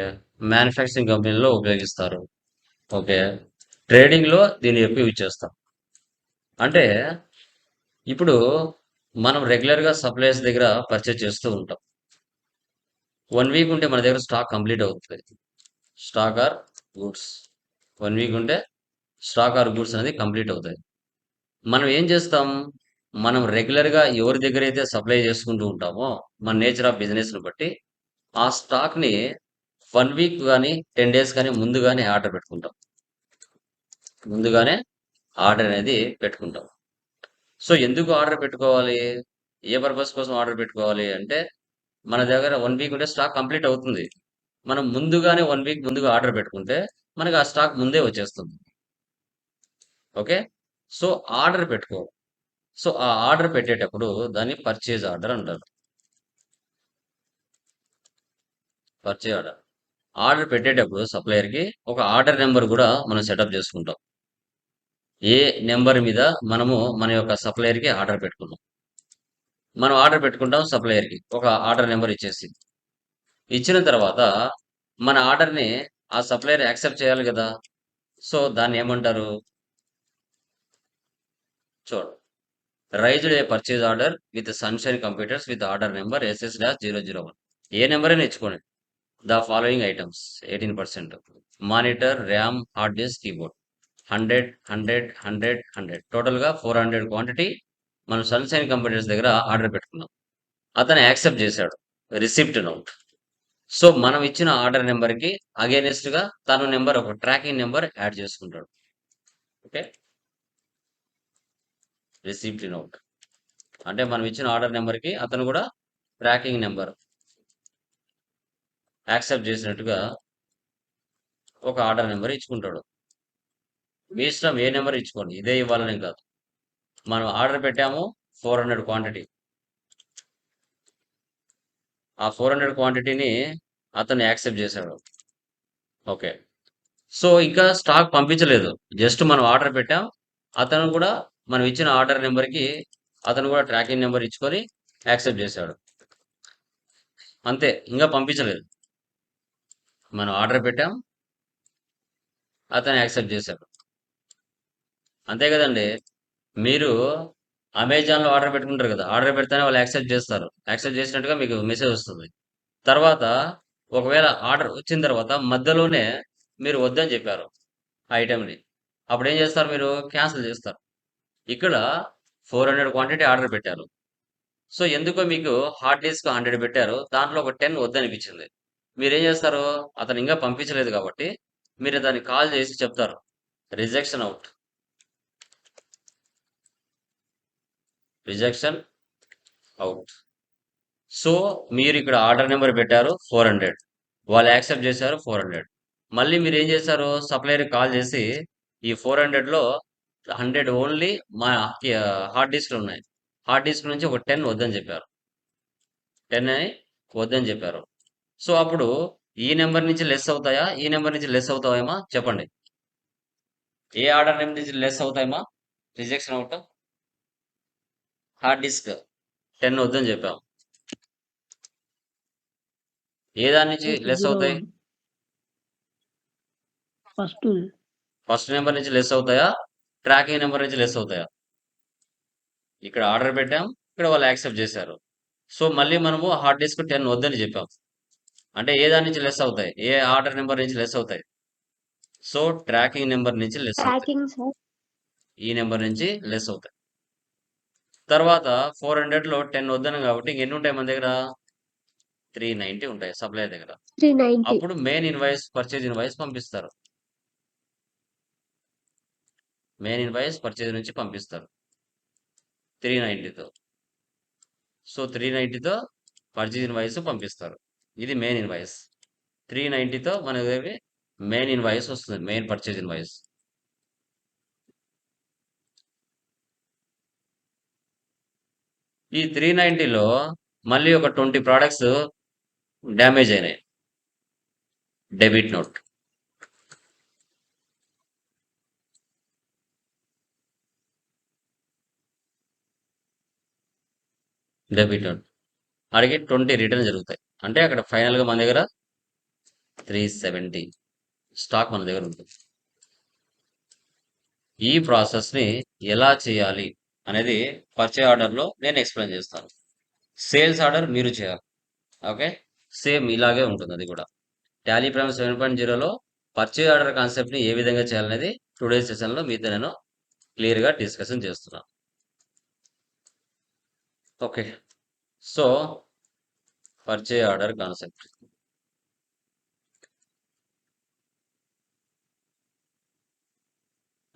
మ్యానుఫ్యాక్చరింగ్ కంపెనీలో ఉపయోగిస్తారు. ఓకే, ట్రేడింగ్లో దీన్ని ఎక్కువ యూజ్ చేస్తాం. అంటే ఇప్పుడు మనం రెగ్యులర్గా సప్లయర్స్ దగ్గర పర్చేజ్ చేస్తూ ఉంటాం. 1 వీక్ ఉంటే మన దగ్గర స్టాక్ కంప్లీట్ అవుతుంది. స్టాక్ ఆర్ గూడ్స్ 1 వీక్ ఉంటే స్టాక్ ఆర్ గూడ్స్ అనేది కంప్లీట్ అవుతాయి. మనం ఏం చేస్తాం, మనం రెగ్యులర్గా ఎవరి దగ్గర అయితే సప్లై చేసుకుంటూ ఉంటామో మన నేచర్ ఆఫ్ బిజినెస్ని బట్టి ఆ స్టాక్ని 1 వీక్ కానీ 10 డేస్ కానీ ముందుగానే ఆర్డర్ పెట్టుకుంటాం. ముందుగానే ఆర్డర్ అనేది పెట్టుకుంటాం. సో ఎందుకు ఆర్డర్ పెట్టుకోవాలి, ఏ పర్పస్ కోసం ఆర్డర్ పెట్టుకోవాలి అంటే, మన దగ్గర 1 వీక్ ఉంటే స్టాక్ కంప్లీట్ అవుతుంది. మనం ముందుగానే 1 వీక్ ముందుగా ఆర్డర్ పెట్టుకుంటే మనకి ఆ స్టాక్ ముందే వచ్చేస్తుంది. ఓకే, సో ఆర్డర్ పెట్టుకో. సో ఆ ఆర్డర్ పెట్టేటప్పుడు దాన్ని పర్చేజ్ ఆర్డర్ అంటారు. Purchase order. ఆర్డర్ పెట్టేటప్పుడు సప్లయర్కి ఒక ఆర్డర్ నెంబర్ కూడా మనం సెటప్ చేసుకుంటాం. ఏ నెంబర్ మీద మనము మన యొక్క సప్లయర్కి ఆర్డర్ పెట్టుకున్నాం, మనం ఆర్డర్ పెట్టుకుంటాం. సప్లయర్కి ఒక ఆర్డర్ నెంబర్ ఇచ్చేసి, ఇచ్చిన తర్వాత మన ఆర్డర్ని ఆ సప్లయర్ యాక్సెప్ట్ చేయాలి కదా. సో దాన్ని ఏమంటారు చూడండి, raised a purchase order with sunshine computers with order number SS-001. ఏ నెంబర్ అయినా ఇచ్చుకోండి. The following items 18%, monitor, RAM, hard disk, keyboard. 100 100 100 100 టోటల్గా 400 క్వాంటిటీ మనం సన్షైన్ కంప్యూటర్స్ దగ్గర ఆర్డర్ పెట్టుకున్నాం. అతను యాక్సెప్ట్ చేశాడు, రిసిప్ట్ నోట్. సో మనం ఇచ్చిన ఆర్డర్ నెంబర్కి అగేనెస్ట్గా తన నెంబర్, ఒక ట్రాకింగ్ నెంబర్ యాడ్ చేసుకుంటాడు. ఓకే, రిసిప్ట్ నోట్ అంటే మనం ఇచ్చిన ఆర్డర్ నెంబర్కి అతను కూడా ట్రాకింగ్ నెంబర్ యాక్సెప్ట్ చేసినట్టుగా ఒక ఆర్డర్ నెంబర్ ఇచ్చుకుంటాడు. మీ ఇష్టం, ఏ నెంబర్ ఇచ్చుకోండి, ఇదే ఇవ్వాలని కాదు. మనం ఆర్డర్ పెట్టాము 400 క్వాంటిటీ, ఆ 400 క్వాంటిటీని అతను యాక్సెప్ట్ చేశాడు. ఓకే, సో ఇంకా స్టాక్ పంపించలేదు, జస్ట్ మనం ఆర్డర్ పెట్టాం. అతను కూడా మనం ఇచ్చిన ఆర్డర్ నెంబర్కి అతను కూడా ట్రాకింగ్ నెంబర్ ఇచ్చుకొని యాక్సెప్ట్ చేశాడు. అంతే, ఇంకా పంపించలేదు. మనం ఆర్డర్ పెట్టాం, అతను యాక్సెప్ట్ చేశాడు. అంతే కదండి. మీరు అమెజాన్లో ఆర్డర్ పెట్టుకుంటారు కదా, ఆర్డర్ పెడితేనే వాళ్ళు యాక్సెప్ట్ చేస్తారు. యాక్సెప్ట్ చేసినట్టుగా మీకు మెసేజ్ వస్తుంది. తర్వాత ఒకవేళ ఆర్డర్ వచ్చిన తర్వాత మధ్యలోనే మీరు వద్దని చెప్పారు ఆ ఐటెంని, అప్పుడు ఏం చేస్తారు? మీరు క్యాన్సిల్ చేస్తారు. ఇక్కడ 400 క్వాంటిటీ ఆర్డర్ పెట్టారు. సో ఎందుకో మీకు హార్డ్ డిస్క్ 100 పెట్టారు, దాంట్లో ఒక 10 వద్దనిపించింది. మీరేం చేస్తారు? అతను ఇంకా పంపించలేదు కాబట్టి మీరు దాన్ని కాల్ చేసి చెప్తారు, rejection out, rejection out. So మీరు ఇక్కడ ఆర్డర్ నెంబర్ పెట్టారు 400, వాళ్ళు యాక్సెప్ట్ చేశారు 400. మళ్ళీ మీరు ఏం చేశారు? సప్లయర్ కాల్ చేసి ఈ 400లో 100 ఓన్లీ మా హార్డ్ డిస్క్లు ఉన్నాయి, హార్డ్ డిస్క్ నుంచి ఒక 10 వద్దని చెప్పారు, 10 అని వద్దని చెప్పారు. సో అప్పుడు ఈ నెంబర్ నుంచి లెస్ అవుతాయా, ఈ నెంబర్ నుంచి లెస్ అవుతాయేమా చెప్పండి? ఏ ఆర్డర్ నెంబర్ నుంచి లెస్ అవుతాయేమా రిజెక్షన్ అవుట్? హార్డ్ డిస్క్ 10 వద్దని చెప్పాం. ఏ దాని నుంచి లెస్ అవుతాయి? ఫస్ట్ ఫస్ట్ నెంబర్ నుంచి లెస్ అవుతాయా, ట్రాకింగ్ నెంబర్ నుంచి లెస్ అవుతాయా? ఇక్కడ ఆర్డర్ పెట్టాం, ఇక్కడ వాళ్ళు యాక్సెప్ట్ చేశారు. సో మళ్ళీ మనము హార్డ్ డిస్క్ 10 వద్దని చెప్పాం. అంటే ఏ దాని నుంచి లెస్ అవుతాయి, ఏ ఆర్డర్ నెంబర్ నుంచి లెస్ అవుతాయి? సో ట్రాకింగ్ నెంబర్ నుంచి లెస్ అవుతాయి, ట్రాకింగ్ సార్. ఈ నెంబర్ నుంచి లెస్ అవుతాయి. తర్వాత 400లో 10 వద్దనం కాబట్టి ఇంకెన్ని ఉంటాయి మన దగ్గర? 390 ఉంటాయి సప్లయర్ దగ్గర. 390. అప్పుడు మెయిన్ ఇన్వాయిస్, పర్చేజ్ ఇన్వాయిస్ పంపిస్తారు. మెయిన్ ఇన్వాయిస్ పర్చేజ్ నుంచి పంపిస్తారు 390తో. సో 390తో పర్చేజ్ ఇన్వాయిస్ పంపిస్తారు. ఇది మెయిన్ ఇన్వాయిస్. 390తో మన దగ్గర మెయిన్ ఇన్వాయిస్ వస్తుంది, మెయిన్ పర్చేజ్ ఇన్వాయిస్. ఈ 390లో మళ్ళీ ఒక 20 ప్రోడక్ట్స్ డ్యామేజ్ అయినాయి, డెబిట్ నోట్. డెబిట్ నోట్ అడిగి 20 రిటర్న్ జరుగుతాయి. అంటే అక్కడ ఫైనల్గా మన దగ్గర 370 స్టాక్ మన దగ్గర ఉంటుంది. ఈ ప్రాసెస్ని ఎలా చేయాలి అనేది పర్చేజ్ ఆర్డర్లో నేను ఎక్స్ప్లెయిన్ చేస్తాను. సేల్స్ ఆర్డర్ మీరు చేయాలి. ఓకే, సేమ్ ఇలాగే ఉంటుంది అది కూడా. టాలీ ప్రైమ్ 7.0లో పర్చేజ్ ఆర్డర్ కాన్సెప్ట్ని ఏ విధంగా చేయాలనేది టుడే సెషన్లో మీతో నేను క్లియర్గా డిస్కషన్ చేస్తున్నాను. Okay, so purchase order concept.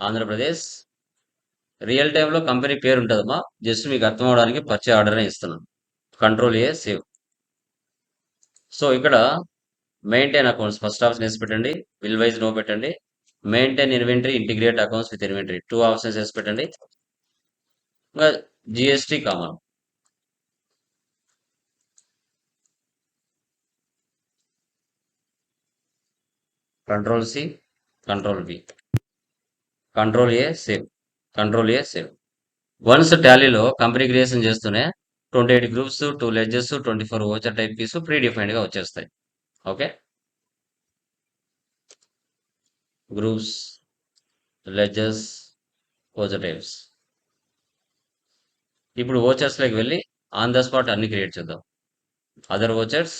Andhra Pradesh real టైంలో కంపెనీ పేరు ఉంటుందమ్మా, జస్ట్ మీకు అర్థం అవడానికి పర్చేజ్ ఆర్డర్నే ఇస్తున్నాను. Control A save. సో ఇక్కడ మెయింటైన్ అకౌంట్స్ ఫస్ట్ ఆప్షన్ వేసి పెట్టండి, బిల్ వైజ్ నో పెట్టండి. Maintain inventory, integrate accounts with inventory 2 options వేసి పెట్టండి. ఇంకా GST common. Control C, control B, control A save, control A save. Once టాలీలో company creation చేస్తూనే 28 groups, 2 ledgers, 24 voucher types pre డిఫైన్డ్గా వచ్చేస్తాయి. Okay, groups, ledgers, voucher types. ఇప్పుడు ఓచర్స్లోకి వెళ్ళి ఆన్ ద స్పాట్ అన్ని క్రియేట్ చేద్దాం. Other vouchers.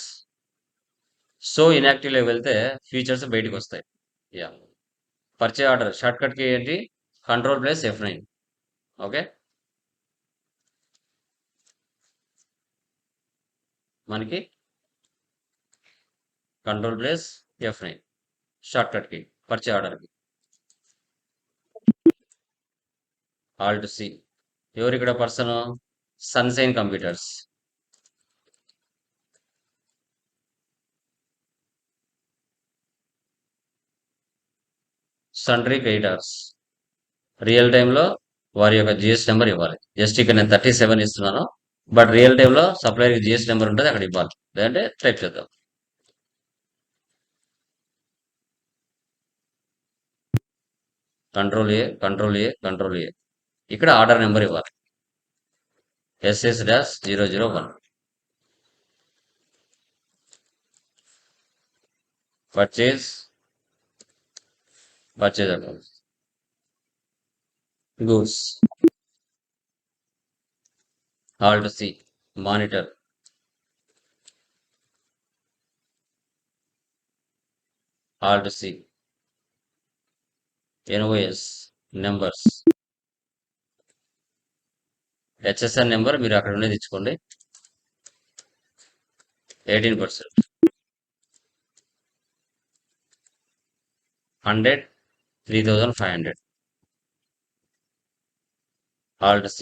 సో ఇన్యాక్టివ్లోకి వెళ్తే ఫీచర్స్ బయటకు వస్తాయి. యా, పర్చేజ్ ఆర్డర్ షార్ట్ కట్కి ఏంటి? Control plus F9. ఓకే, మనకి కంట్రోల్ ప్లస్ F9 షార్ట్ కట్కి పర్చేజ్ ఆర్డర్కి. Alt C. ఎవరు ఇక్కడ person? Sunshine computers. Sundry creditors. Real టైంలో వారి యొక్క జిఎస్ నెంబర్ ఇవ్వాలి. జస్ట్ ఇక్కడ నేను 37 ఇస్తున్నాను, బట్ రియల్ టైంలో సప్లయర్కి జిఎస్ నెంబర్ ఉంటుంది, అక్కడ ఇవ్వాలి. లేదంటే టైప్ చేద్దాం. Control A, control A, control A. ఇక్కడ ఆర్డర్ నెంబర్ ఇవ్వాలి, SS-001. Purchase, purchase account. goods. Alt C, monitor. Alt C, invoice, numbers. HSN number మీరు అక్కడ ఉన్నది ఇచ్చుకోండి. 18%. 100, 3500. Alt C,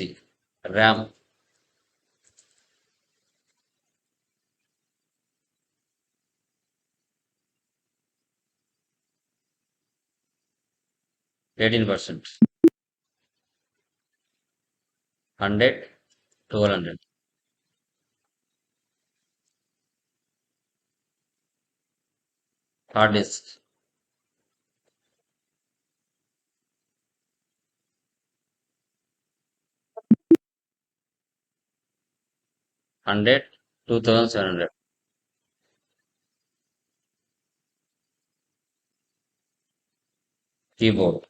RAM. %. 100, 1200. Hard disk. 100, 2700. Keyboard.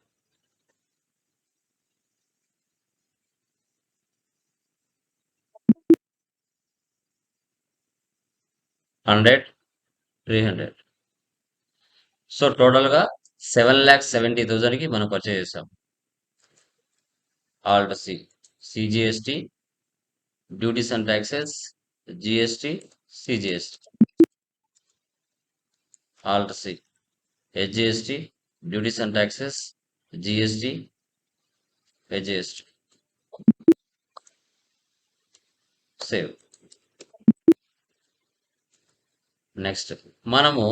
100, 300. So టోటల్గా 7,70,000కి మనం పర్చేజ్ చేసాం. Alt C, CGST, duties and taxes, GST, CGST. Alt C, HGST, duties and taxes, GST, HGST. Save. Next మనము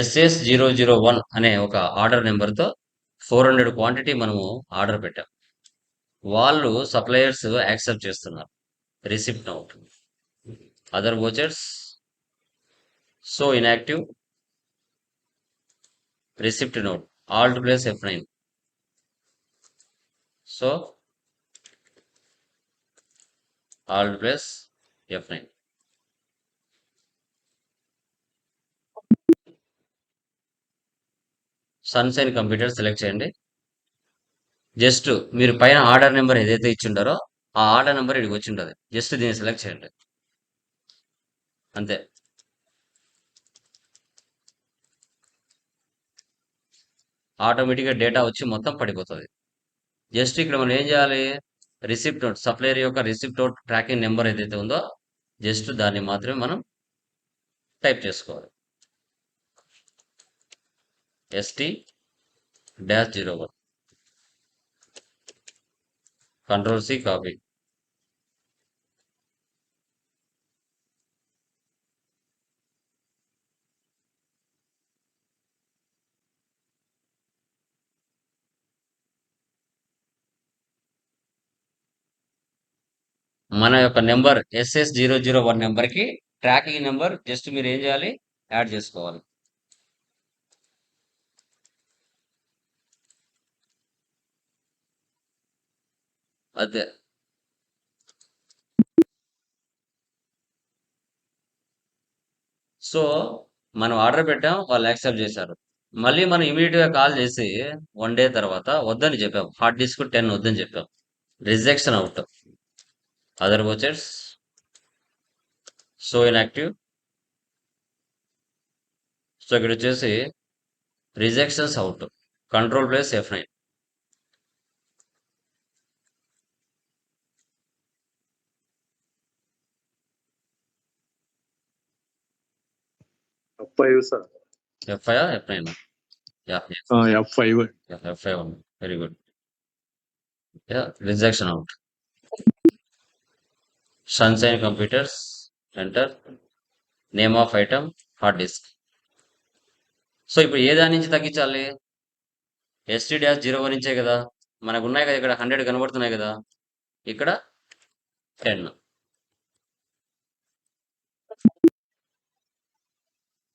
SS001 అనే ఒక ఆర్డర్ నెంబర్తో 400 క్వాంటిటీ మనము ఆర్డర్ పెట్టాం. వాళ్ళు సప్లయర్స్ యాక్సెప్ట్ చేస్తున్నారు. Receipt note. Other vouchers so inactive. Receipt note. Alt plus F9. So Alt plus F9. Sunshine computer select చేయండి. Just మీరు పైన ఆర్డర్ నెంబర్ ఏదైతే ఇచ్చిండారో ఆ ఆర్డర్ నెంబర్ ఇక్కడికి వచ్చి ఉంటుంది. జస్ట్ దీన్ని సెలెక్ట్ చేయండి అంతే. ఆటోమేటిక్గా డేటా వచ్చి మొత్తం పడిపోతుంది. జస్ట్ ఇక్కడ మనం ఏం చేయాలి, రిసిప్ట్ నోట్, సప్లయర్ యొక్క రిసిప్ట్ నోట్ ట్రాకింగ్ నెంబర్ ఏదైతే ఉందో జస్ట్ దాన్ని మాత్రమే మనం టైప్ చేసుకోవాలి. ST-01. Control C, copy. మన యొక్క నెంబర్ SS001 నెంబర్కి ట్రాకింగ్ నెంబర్ జస్ట్ మీరు ఏం చేయాలి, యాడ్ చేసుకోవాలి. అదే. సో మనం ఆర్డర్ పెట్టాం, వాళ్ళు యాక్సెప్ట్ చేశారు. మళ్ళీ మనం ఇమీడియట్గా కాల్ చేసి 1 డే తర్వాత వద్దని చెప్పాం. హార్డ్ డిస్క్ 10 వద్దని చెప్పాం. Rejection out. Other vouchers so inactive. So ఇక్కడ వచ్చేసి rejections out. Control plus F9. F5 sir. F5 F9. F5. F5 ఉంది. Very good. Rejection out. Sunshine computers enter. Name of item hard disk. So ఇప్పుడు ఏ దాని నుంచి తగ్గించాలి, ST-01 నుంచే కదా. మనకు ఉన్నాయి కదా ఇక్కడ 100 కనబడుతున్నాయి కదా, ఇక్కడ 10.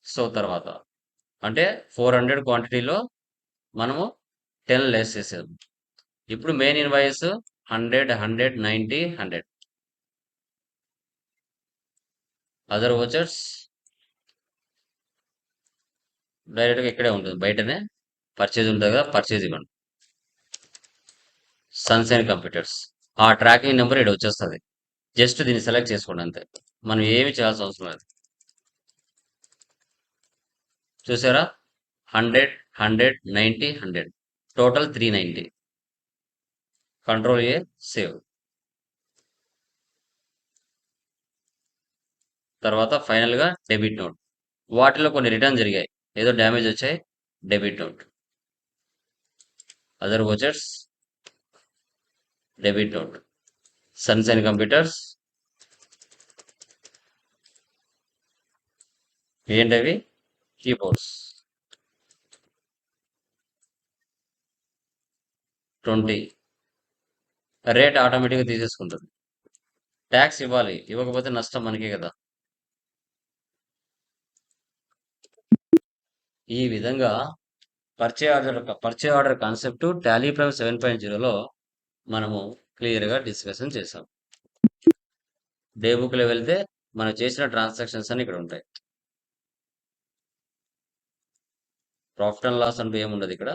సో తర్వాత అంటే 400 క్వాంటిటీలో మనము 10 లెస్ చేసాము. ఇప్పుడు మెయిన్ ఇన్వాయిస్ 100, 100, 90, 100. అదర్ వోచర్స్ డైరెక్ట్గా ఇక్కడే ఉంటుంది, బయటనే పర్చేజ్ ఉంటుంది కదా, పర్చేజ్ ఇవ్వండి. Sunshine computers. ఆ ట్రాకింగ్ నెంబర్ ఈడ వచ్చేస్తది. జస్ట్ దీన్ని సెలెక్ట్ చేసుకోండి అంతే. మనం ఏమి చేయాల్సిన అవసరం లేదు. చూసారా? 100, 100, 90, 100 టోటల్ 390. Control A, save. తర్వాత ఫైనల్‌గా డెబిట్ నోట్. వాటిలో కొన్ని రిటర్న్ జరిగాయి. ఏదో డ్యామేజ్ వచ్చాయి. Debit note. Other vouchers, debit note. Sunshine computers. ఏంటవి? కీబోర్డ్స్. 20. రేట్ ఆటోమేటిక్‌గా తీసేసుకుంటుంది. ట్యాక్స్ ఇవ్వాలి. ఇవ్వకపోతే నష్టం మనకే కదా! ఈ విధంగా purchase order concept Tally Prime 7.0లో మనము క్లియర్‌గా డిస్కషన్ చేసాం. డే బుక్‌లో వెళ్తే మనం చేసిన ట్రాన్సాక్షన్స్ అన్ని ఇక్కడ ఉంటాయి. ప్రాఫిట్ అండ్ లాస్ అంటూ ఏముండదు ఇక్కడ.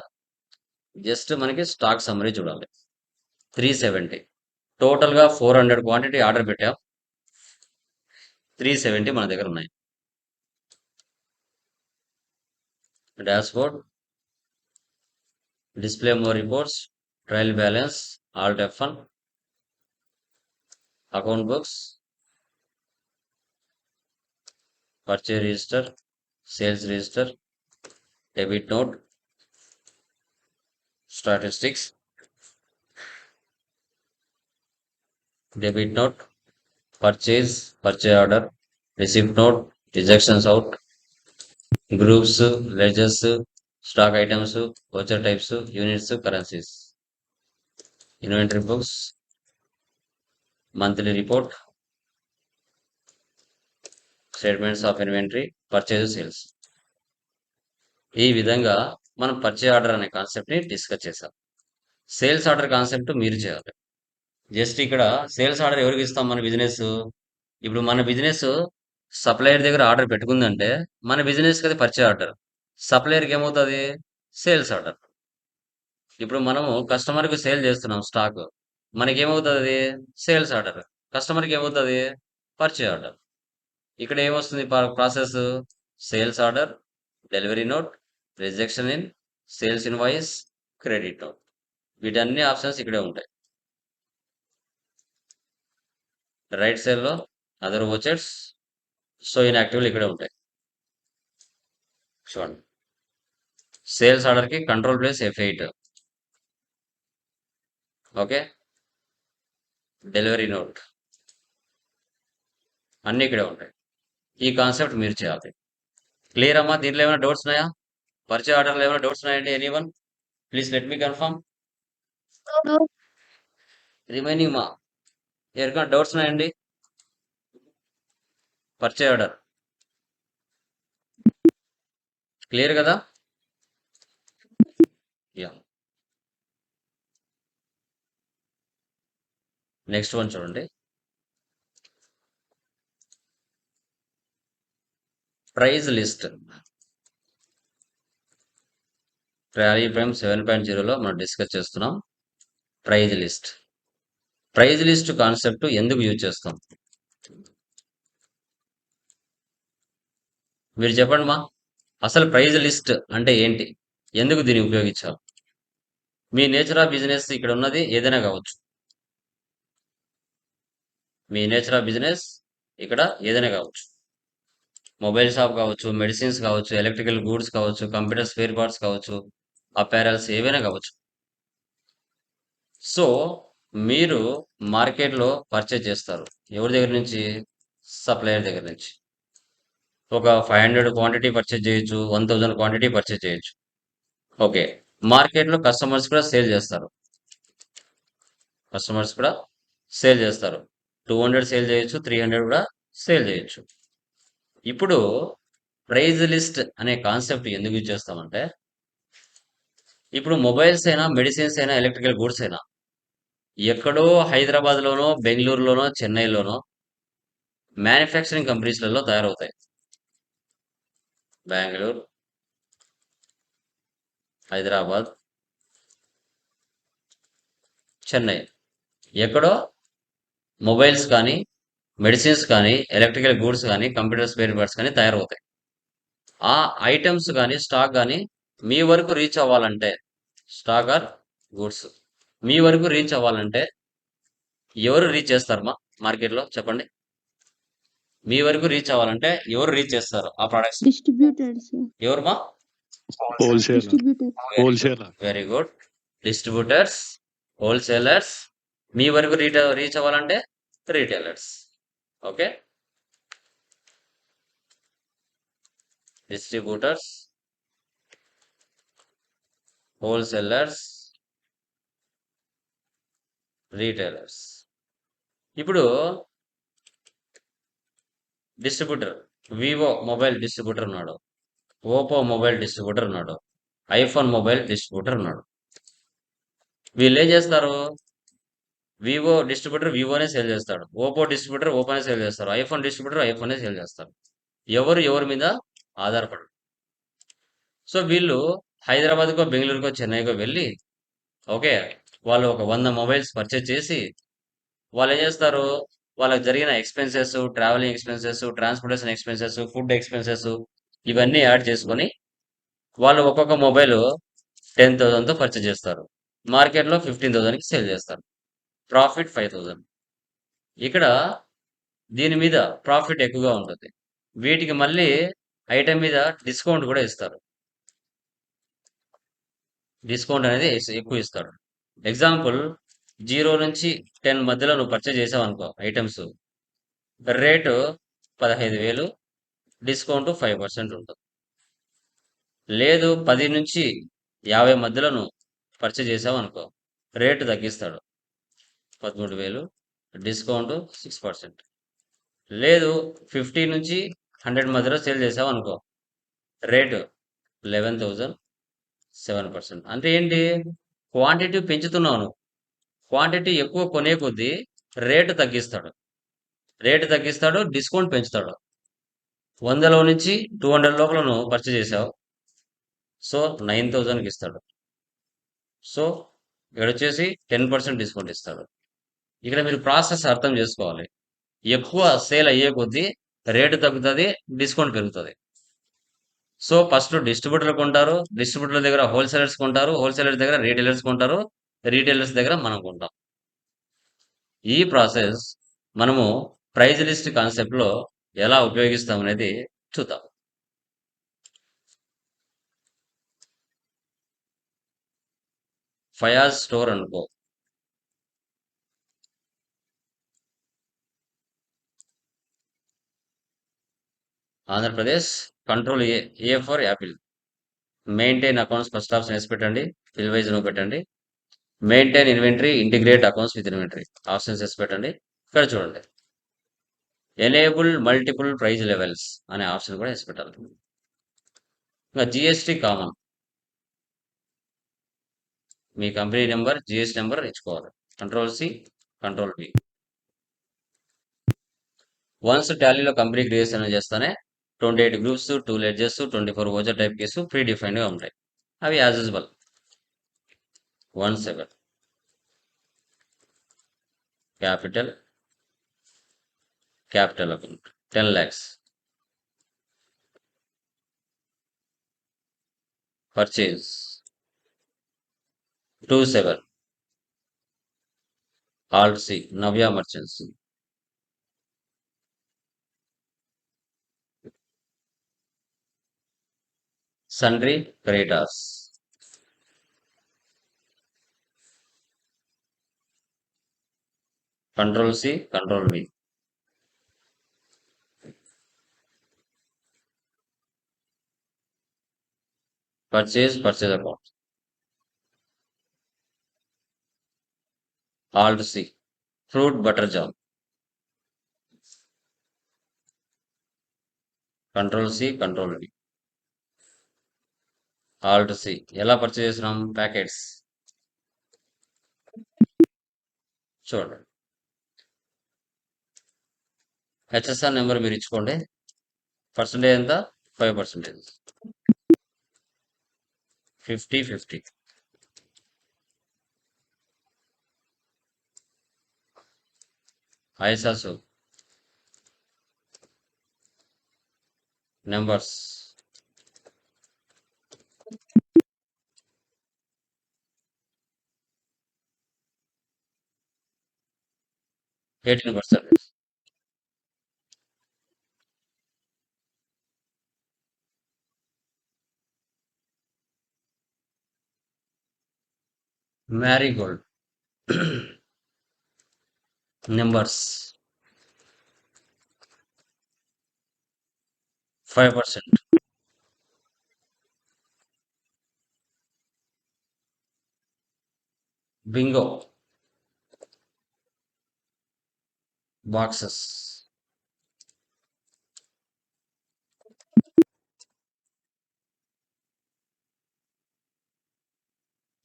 జస్ట్ మనకి స్టాక్ సమ్మరీ చూడాలి. 370. టోటల్‌గా 400 క్వాంటిటీ ఆర్డర్ పెట్టాం. 370 మన దగ్గర ఉన్నాయి. Dashboard, display more reports, trial balance, Alt F1, account books, purchase register, sales register, debit note, statistics, debit note, purchase order, receipt note, rejections out, groups, ledgers, stock items, voucher types, units, currencies, inventory books, monthly report, statements of inventory, purchase, sales. ఈ విధంగా మనం purchase order అనే కాన్సెప్ట్ని discuss చేసాం. Sales order concept మీరు చేయాలి. Just ఇక్కడ sales order ఎవరికి ఇస్తాం? మన బిజినెస్. ఇప్పుడు మన బిజినెస్ సప్లయర్ దగ్గర ఆర్డర్ పెట్టుకుందంటే మన బిజినెస్కి అది పర్చేజ్ ఆర్డర్. సప్లయర్కి ఏమవుతుంది? Sales order. ఇప్పుడు మనము కస్టమర్కి సేల్ చేస్తున్నాం స్టాక్. మనకేమవుతుంది? Sales order. కస్టమర్కి ఏమవుతుంది? Purchase order. ఇక్కడ ఏమొస్తుంది process? Sales order, delivery note, rejection in, sales invoice, credit note. వీటన్ని ఆప్షన్స్ ఇక్కడే ఉంటాయి. రైట్ సైడ్లో అదర్ వోచర్స్, సో ఇన్యాక్టివ్లు ఇక్కడే ఉంటాయి. చూడండి. సేల్స్ ఆర్డర్కి control plus F8. Okay. Delivery note అన్నీ ఇక్కడే ఉంటాయి. ఈ కాన్సెప్ట్ మీరు చేయాలి. క్లియర్ అమ్మా? దీంట్లో ఏమైనా డౌట్స్ ఉన్నాయా? పర్చేజ్ ఆర్డర్లో ఏమైనా డౌట్స్ ఉన్నాయండి? Anyone? Please let me confirm. Remaining మా ఎవరికైనా డౌట్స్ ఉన్నాయండి? పర్చేజ్ ఆర్డర్ క్లియర్ కదా? యా. నెక్స్ట్ వన్ చూడండి. Price list. టాలీ ప్రైమ్ 7.0లో మనం డిస్కస్ చేస్తున్నాం price list. Price list concept ఎందుకు యూజ్ చేస్తాం? మీరు చెప్పండి మా. అసలు ప్రైజ్ లిస్ట్ అంటే ఏంటి? ఎందుకు దీన్ని ఉపయోగించాలి? మీ నేచర్ ఆఫ్ బిజినెస్ ఇక్కడ ఉన్నది ఏదైనా కావచ్చు. మీ నేచర్ ఆఫ్ బిజినెస్ ఇక్కడ ఏదైనా కావచ్చు. మొబైల్ షాప్ కావచ్చు, మెడిసిన్స్ కావచ్చు, ఎలక్ట్రికల్ గూడ్స్ కావచ్చు, కంప్యూటర్ స్పేర్ పార్ట్స్ కావచ్చు, అపారల్స్ ఏవైనా కావచ్చు. సో మీరు మార్కెట్లో పర్చేజ్ చేస్తారు. ఎవరి దగ్గర నుంచి? సప్లయర్ దగ్గర నుంచి. ఒక 500 క్వాంటిటీ పర్చేజ్ చేయొచ్చు, 1000 క్వాంటిటీ పర్చేజ్ చేయొచ్చు. ఓకే. మార్కెట్లో కస్టమర్స్ కూడా సేల్ చేస్తారు. 200 సేల్ చేయొచ్చు, 300 కూడా సేల్ చేయొచ్చు. ఇప్పుడు ప్రైజ్ లిస్ట్ అనే కాన్సెప్ట్ ఎందుకు యూజ్ చేస్తామంటే, ఇప్పుడు మొబైల్స్ అయినా, మెడిసిన్స్ అయినా, ఎలక్ట్రికల్ గూడ్స్ అయినా ఎక్కడో హైదరాబాద్లోనో, బెంగళూరులోనో, చెన్నైలోనో మ్యానుఫ్యాక్చరింగ్ కంపెనీస్లలో తయారవుతాయి. బెంగళూరు, హైదరాబాద్, చెన్నై. ఎక్కడో మొబైల్స్ కానీ, మెడిసిన్స్ కానీ, ఎలక్ట్రికల్ గూడ్స్ కానీ, కంప్యూటర్ స్పేర్ పార్ట్స్ కానీ తయారవుతాయి. ఆ ఐటమ్స్ కానీ, స్టాక్ కానీ మీ వరకు రీచ్ అవ్వాలంటే, స్టాక్ ఆర్ గూడ్స్ మీ వరకు రీచ్ అవ్వాలంటే ఎవరు రీచ్ చేస్తారు మార్కెట్లో చెప్పండి? మీ వరకు రీచ్ అవ్వాలంటే ఎవరు రీచ్ చేస్తారు ఆ ప్రొడక్ట్స్? డిస్ట్రిబ్యూటర్స్ ఎవరు wholesale distributor wholesale very good. Distributors, wholesalers. మీ వరకు రీచ్ అవ్వాలంటే retailers. Okay, distributors, wholesalers, retailers. ఇప్పుడు డిస్ట్రిబ్యూటర్ వివో మొబైల్ డిస్ట్రిబ్యూటర్ ఉన్నాడు, ఓపో మొబైల్ డిస్ట్రిబ్యూటర్ ఉన్నాడు, ఐఫోన్ మొబైల్ డిస్ట్రిబ్యూటర్ ఉన్నాడు. వీళ్ళు ఏం చేస్తారు? వివో డిస్ట్రిబ్యూటర్ వివోనే సేల్ చేస్తాడు, ఓపో డిస్ట్రిబ్యూటర్ ఓపోనే సేల్ చేస్తారు, ఐఫోన్ డిస్ట్రిబ్యూటర్ ఐఫోనే సేల్ చేస్తారు. ఎవరి మీద ఆధారపడరు. సో వీళ్ళు హైదరాబాద్కో, బెంగళూరుకో, చెన్నైకో వెళ్ళి ఓకే వాళ్ళు ఒక 100 మొబైల్స్ పర్చేజ్ చేసి వాళ్ళు ఏం చేస్తారు? వాళ్ళకి జరిగిన expenses, travelling expenses, transportation expenses, food expenses ఇవన్నీ యాడ్ చేసుకొని వాళ్ళు ఒక్కొక్క మొబైల్ 10,000తో పర్చేజ్ చేస్తారు. మార్కెట్లో 15,000కి సేల్ చేస్తారు. ప్రాఫిట్ 5,000. ఇక్కడ దీని మీద ప్రాఫిట్ ఎక్కువగా ఉంటుంది. వీటికి మళ్ళీ ఐటమ్ మీద డిస్కౌంట్ కూడా ఇస్తారు. డిస్కౌంట్ అనేది ఎక్కువ ఇస్తాడు. ఎగ్జాంపుల్ 0 నుంచి 10 మధ్యలో నువ్వు పర్చేజ్ చేసావు అనుకో ఐటమ్స్, రేటు 15,000, డిస్కౌంట్ 5% ఉంటుంది. లేదు 10 నుంచి 50 మధ్యలో నువ్వు పర్చేజ్ చేసావు అనుకో, రేటు తగ్గిస్తాడు 13,000, డిస్కౌంట్ 6%. లేదు 50 నుంచి 100 మధ్యలో సేల్ చేసావు అనుకో, రేటు 11,000, 7%. అంటే ఏంటి? క్వాంటిటీ పెంచుతున్నావు నువ్వు. క్వాంటిటీ ఎక్కువ కొనే కొద్దీ రేటు తగ్గిస్తాడు. డిస్కౌంట్ పెంచుతాడు. 100లో నుంచి 200 లోపల నువ్వు పర్చేజ్ చేసావు, సో 9,000కి ఇస్తాడు. సో ఇక్కడ వచ్చేసి 10% డిస్కౌంట్ ఇస్తాడు. ఇక్కడ మీరు ప్రాసెస్ అర్థం చేసుకోవాలి. ఎక్కువ సేల్ అయ్యే కొద్దీ రేటు తగ్గుతుంది, డిస్కౌంట్ పెరుగుతుంది. సో ఫస్ట్ డిస్ట్రిబ్యూటర్లు కొంటారు, డిస్ట్రిబ్యూటర్ల దగ్గర హోల్సేలర్స్ కొంటారు, హోల్సేలర్స్ దగ్గర రీటైలర్స్ కొంటారు, రీటైలర్స్ దగ్గర మనం కొంటాం. ఈ ప్రాసెస్ మనము ప్రైజ్ లిస్ట్ కాన్సెప్ట్లో ఎలా ఉపయోగిస్తాం అనేది చూద్దాం. ఫయాజ్ స్టోర్ అనుకో, Andhra Pradesh. Control A for Apple. Maintain accounts first option వేసి పెట్టండి, ఫిల్ వైజ్ నువ్వు పెట్టండి. Maintain inventory, integrate accounts with inventory options వేసి పెట్టండి. ఇక్కడ చూడండి, ఎనేబుల్ మల్టిపుల్ ప్రైజ్ లెవెల్స్ అనే ఆప్షన్ కూడా వేసి పెట్టాలి. ఇంకా జిఎస్టీ కామన్, మీ కంపెనీ నెంబర్, జిఎస్టీ నెంబర్ ఇచ్చుకోవాలి. Control C, control B. Once టాలీలో కంపెనీ క్రియేషన్ చేస్తానే 28 groups, 2 ledgers, 24 Ozar type case pre డిఫైన్డ్గా ఉంటాయి. అవి as usual 17 capital account 10 lakhs, purchase 27 alt C Navya merchants, sundry creditors, control C, control V. Purchase account, alt C fruit butter jam, control C, control V. Alt C ఎలా purchase చేసినాం? Packets చూడండి. HSR number మీరు ఇచ్చుకోండి. Percentage ఎంత? 5%. 50-50. ఐసాసు numbers $18. Marigold numbers 5%. Bingo boxes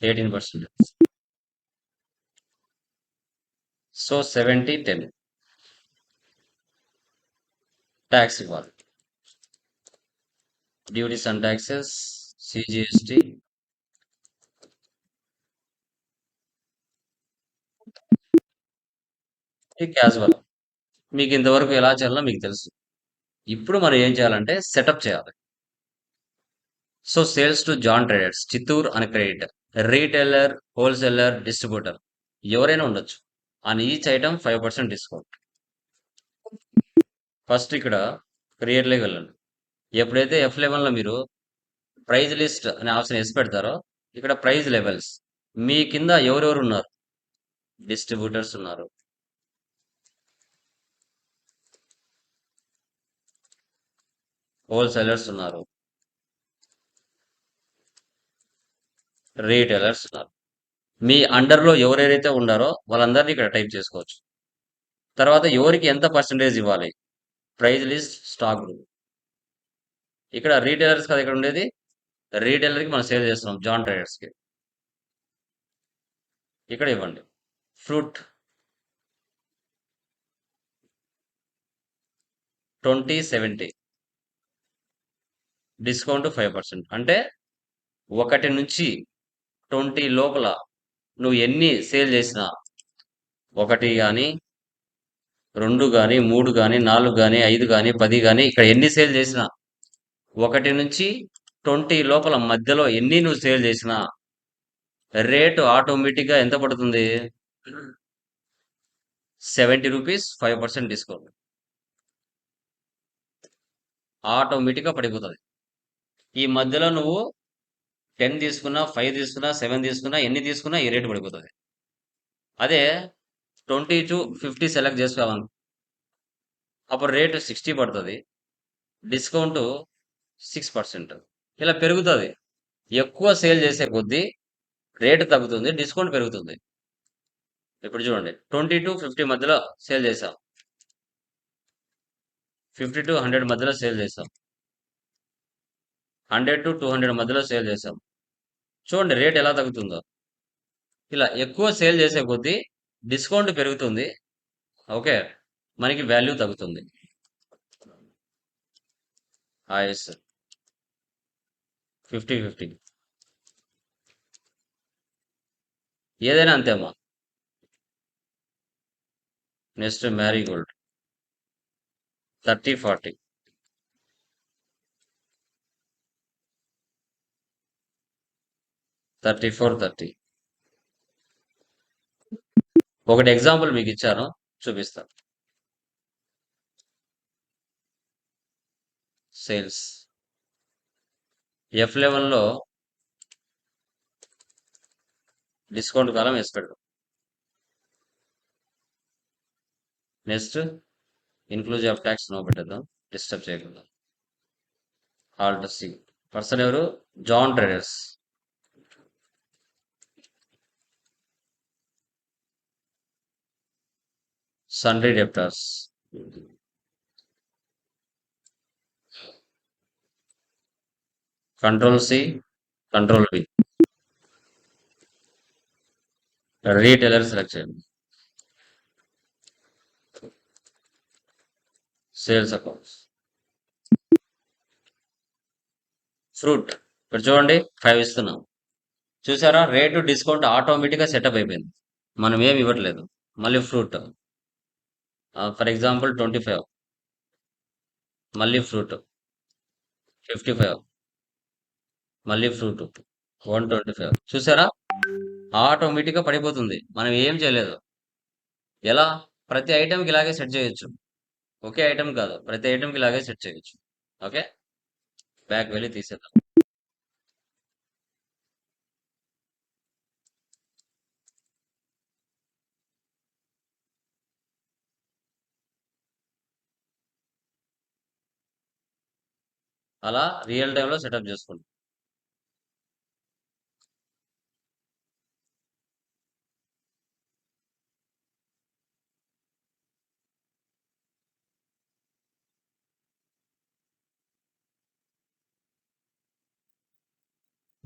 18%. So 70-10 tax ఇవ్వాలి. Duties and taxes, CGST, casual. మీకు ఇంతవరకు ఎలా చేయాలో మీకు తెలుసు. ఇప్పుడు మనం ఏం చేయాలంటే సెటప్ చేయాలి. So sales to John traders Chittoor అని క్రెడిట్, రీటైలర్, హోల్సేలర్, డిస్ట్రిబ్యూటర్ ఎవరైనా ఉండొచ్చు. On each item 5% discount. First ఇక్కడ క్రియేట్లోకి వెళ్ళండి. ఎప్పుడైతే F11లో మీరు ప్రైజ్ లిస్ట్ అనే ఆప్షన్ వేసి పెడతారో ఇక్కడ ప్రైజ్ లెవెల్స్ మీ కింద ఎవరెవరు ఉన్నారు, డిస్ట్రిబ్యూటర్స్ ఉన్నారు, హోల్సేలర్స్ ఉన్నారు, రీటైలర్స్ ఉన్నారు. మీ అండర్లో ఎవరెవరైతే ఉన్నారో వాళ్ళందరినీ ఇక్కడ టైప్ చేసుకోవచ్చు. తర్వాత ఎవరికి ఎంత పర్సంటేజ్ ఇవ్వాలి, ప్రైజ్ లిస్ట్, స్టాక్ గ్రూప్. ఇక్కడ రీటైలర్స్ కదా ఇక్కడ ఉండేది, రీటైలర్కి మనం సేల్ చేస్తున్నాం జాన్ ట్రేడర్స్కి. ఇక్కడ ఇవ్వండి ఫ్రూట్ 20-70 డిస్కౌంట్ 5%. అంటే 1 నుంచి 20 లోపల నువ్వు ఎన్ని సేల్ చేసినా, 1 కానీ 2 కానీ 3 కానీ 4 కానీ 5 కానీ 10 కానీ ఇక్కడ ఎన్ని సేల్ చేసినా, 1 నుంచి 20 లోపల మధ్యలో ఎన్ని నువ్వు సేల్ చేసినా రేటు ఆటోమేటిక్గా ఎంత పడుతుంది, 70 రూపీస్ 5% డిస్కౌంట్ ఆటోమేటిక్గా పడిపోతుంది. ఈ మధ్యలో నువ్వు 10 తీసుకున్నా, 5 తీసుకున్నా, 7 తీసుకున్నా, ఎన్ని తీసుకున్నా ఈ రేటు పడిపోతుంది. అదే 20 to 50 సెలెక్ట్ చేసుకోవాలి, అప్పుడు రేటు 60 పడుతుంది, డిస్కౌంట్ 6%. ఇలా పెరుగుతుంది. ఎక్కువ సేల్ చేసే కొద్దీ రేటు తగ్గుతుంది, డిస్కౌంట్ పెరుగుతుంది. ఇప్పుడు చూడండి 20 to 50 మధ్యలో సేల్ చేసాం, 50 to 100 మధ్యలో సేల్ చేసాం, 100 to 200 మధ్యలో సేల్ చేసాం. చూడండి రేట్ ఎలా తగ్గుతుందో. ఇలా ఎక్కువ సేల్ చేసే కొద్దీ డిస్కౌంట్ పెరుగుతుంది, ఓకే, మనకి వాల్యూ తగ్గుతుంది. ఎస్ 50-50 ఏదైనా అంతే అమ్మా. నెక్స్ట్ మ్యారీగోల్డ్ 30-40 34-30. ఒకటి ఎగ్జాంపుల్ మీకు ఇచ్చాను, చూపిస్తాను. సేల్స్ F11లో డిస్కౌంట్ కాలం వేసి పెడదాం. Next inclusive of tax no పెట్టేద్దాం, డిస్టర్బ్ చేయకుండా. Alt C. పర్సన్ ఎవరు, John traders. Sundry debtors, control C, control B, retailer select చేయండి, సేల్స్ అకౌంట్స్, ఫ్రూట్. ఇక్కడ చూడండి 5 ఇస్తున్నాం. చూసారా రేటు డిస్కౌంట్ ఆటోమేటిక్గా సెటప్ అయిపోయింది, మనం ఏమి ఇవ్వట్లేదు. మళ్ళీ ఫ్రూట్ ఫర్ ఎగ్జాంపుల్ 25, మళ్ళీ ఫ్రూట్ 55, మళ్ళీ ఫ్రూట్ 125. చూసారా? ఆటోమేటిక్గా పడిపోతుంది. మనం ఏం చేయలేదు. ఎలా? ప్రతి ఐటెంకి ఇలాగే సెట్ చేయొచ్చు. ఒకే ఐటెం కాదు, ప్రతి ఐటెంకి ఇలాగే సెట్ చేయొచ్చు. ఓకే, బ్యాక్ వెళ్ళి తీసేద్దాం. అలా రియల్ టైంలో సెటప్ చేసుకుంటాం.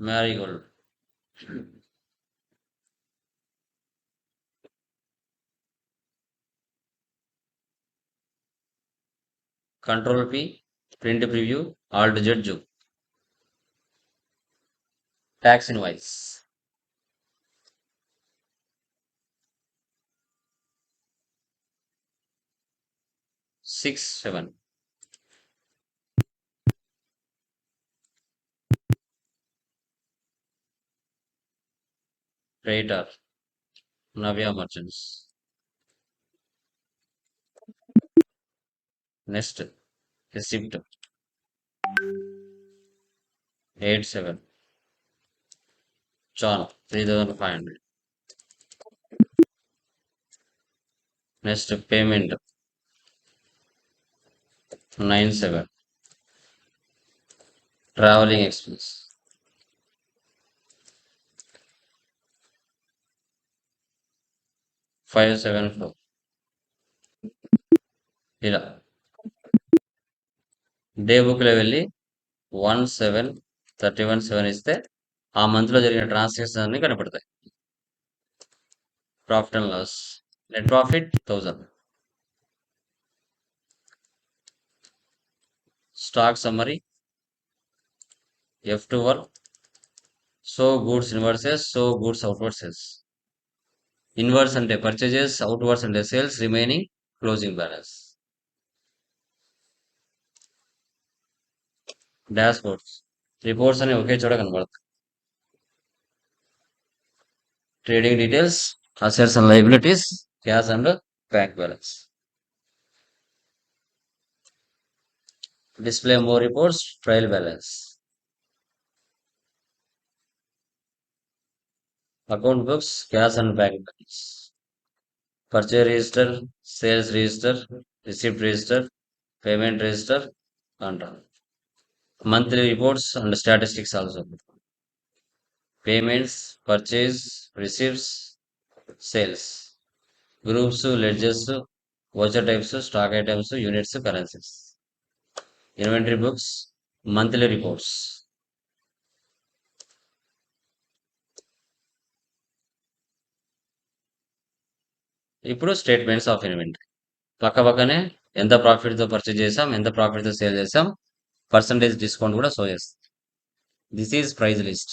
Marigold control P, print preview, alt Z zoom, tax invoice. Six 7 రేటర్ నవ్య మర్చెంట్స్. నెక్స్ట్ రిసిప్ట్ 87 చాన్ 3500. Next payment 97 travelling expense 574. ఇలా డే బుక్లో వెళ్ళి 17317 ఇస్తే ఆ మంత్లో జరిగిన ట్రాన్సాక్షన్ అన్ని కనపడతాయి. Profit and loss, net profit 1000. Stock summary F12 so goods inwards, so goods outward sales. Inward అంటే పర్చేజెస్, అవుట్వర్డ్స్ అంటే సేల్స్, రిమైనింగ్ క్లోజింగ్ బ్యాలెన్స్. డాష్ బోర్డ్స్ రిపోర్ట్స్ అని ఒకే చోట కనబడతాయి. Trading details, assets and liabilities, cash and bank balance. Display more reports, trial balance. Account books, cash and bank balance. Purchase register, sales register, receipt register, payment register అంటారు. Monthly reports and statistics also. Payments, purchase, receipts, sales. Groups, ledgers, voucher types, stock items, units, currencies. Inventory books, monthly reports. ఇప్పుడు statements of inventory. పక్కనే ఎంత ప్రాఫిట్తో purchase చేసాం, ఎంత ప్రాఫిట్తో sale చేసాం, percentage discount కూడా show చేస్తాం. This is price list.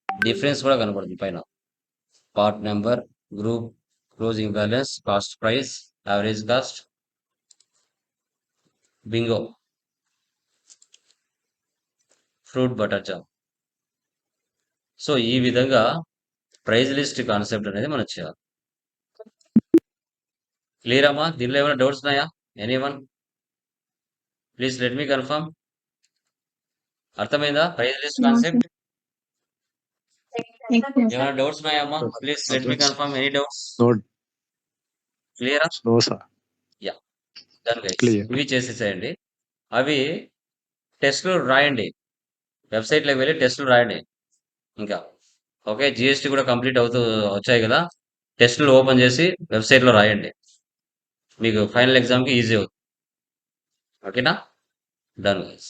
Difference కూడా కనపడుతుంది పైన. Part number, group, closing balance, cost price, average cost, Bingo, fruit butter jam. So ఈ విధంగా ప్రైస్ లిస్ట్ కాన్సెప్ట్ అనేది మనం చేయాలి. క్లియర్ అమ్మా? దీనిలో ఏమైనా డౌట్స్ ఉన్నాయా? Anyone? Please let me confirm. అర్థమైందా ప్రైస్ లిస్ట్ కాన్సెప్ట్? ఏమైనా డౌట్స్ ఉన్నాయమ్మా? Please let me confirm. Any doubts? క్లియరా? No sir. Yeah, done guys. Clear. ఇవి చేసేసేయండి. అవి టెస్ట్లు రాయండి. వెబ్సైట్లోకి వెళ్ళి టెస్టులు రాయండి. ఇంకా ఓకే, జిఎస్టీ కూడా కంప్లీట్ అవుతూ వచ్చాయి కదా, టెస్టులు ఓపెన్ చేసి వెబ్సైట్లో రాయండి. మీకు ఫైనల్ ఎగ్జామ్కి ఈజీ అవుతుంది. ఓకేనా? Done guys.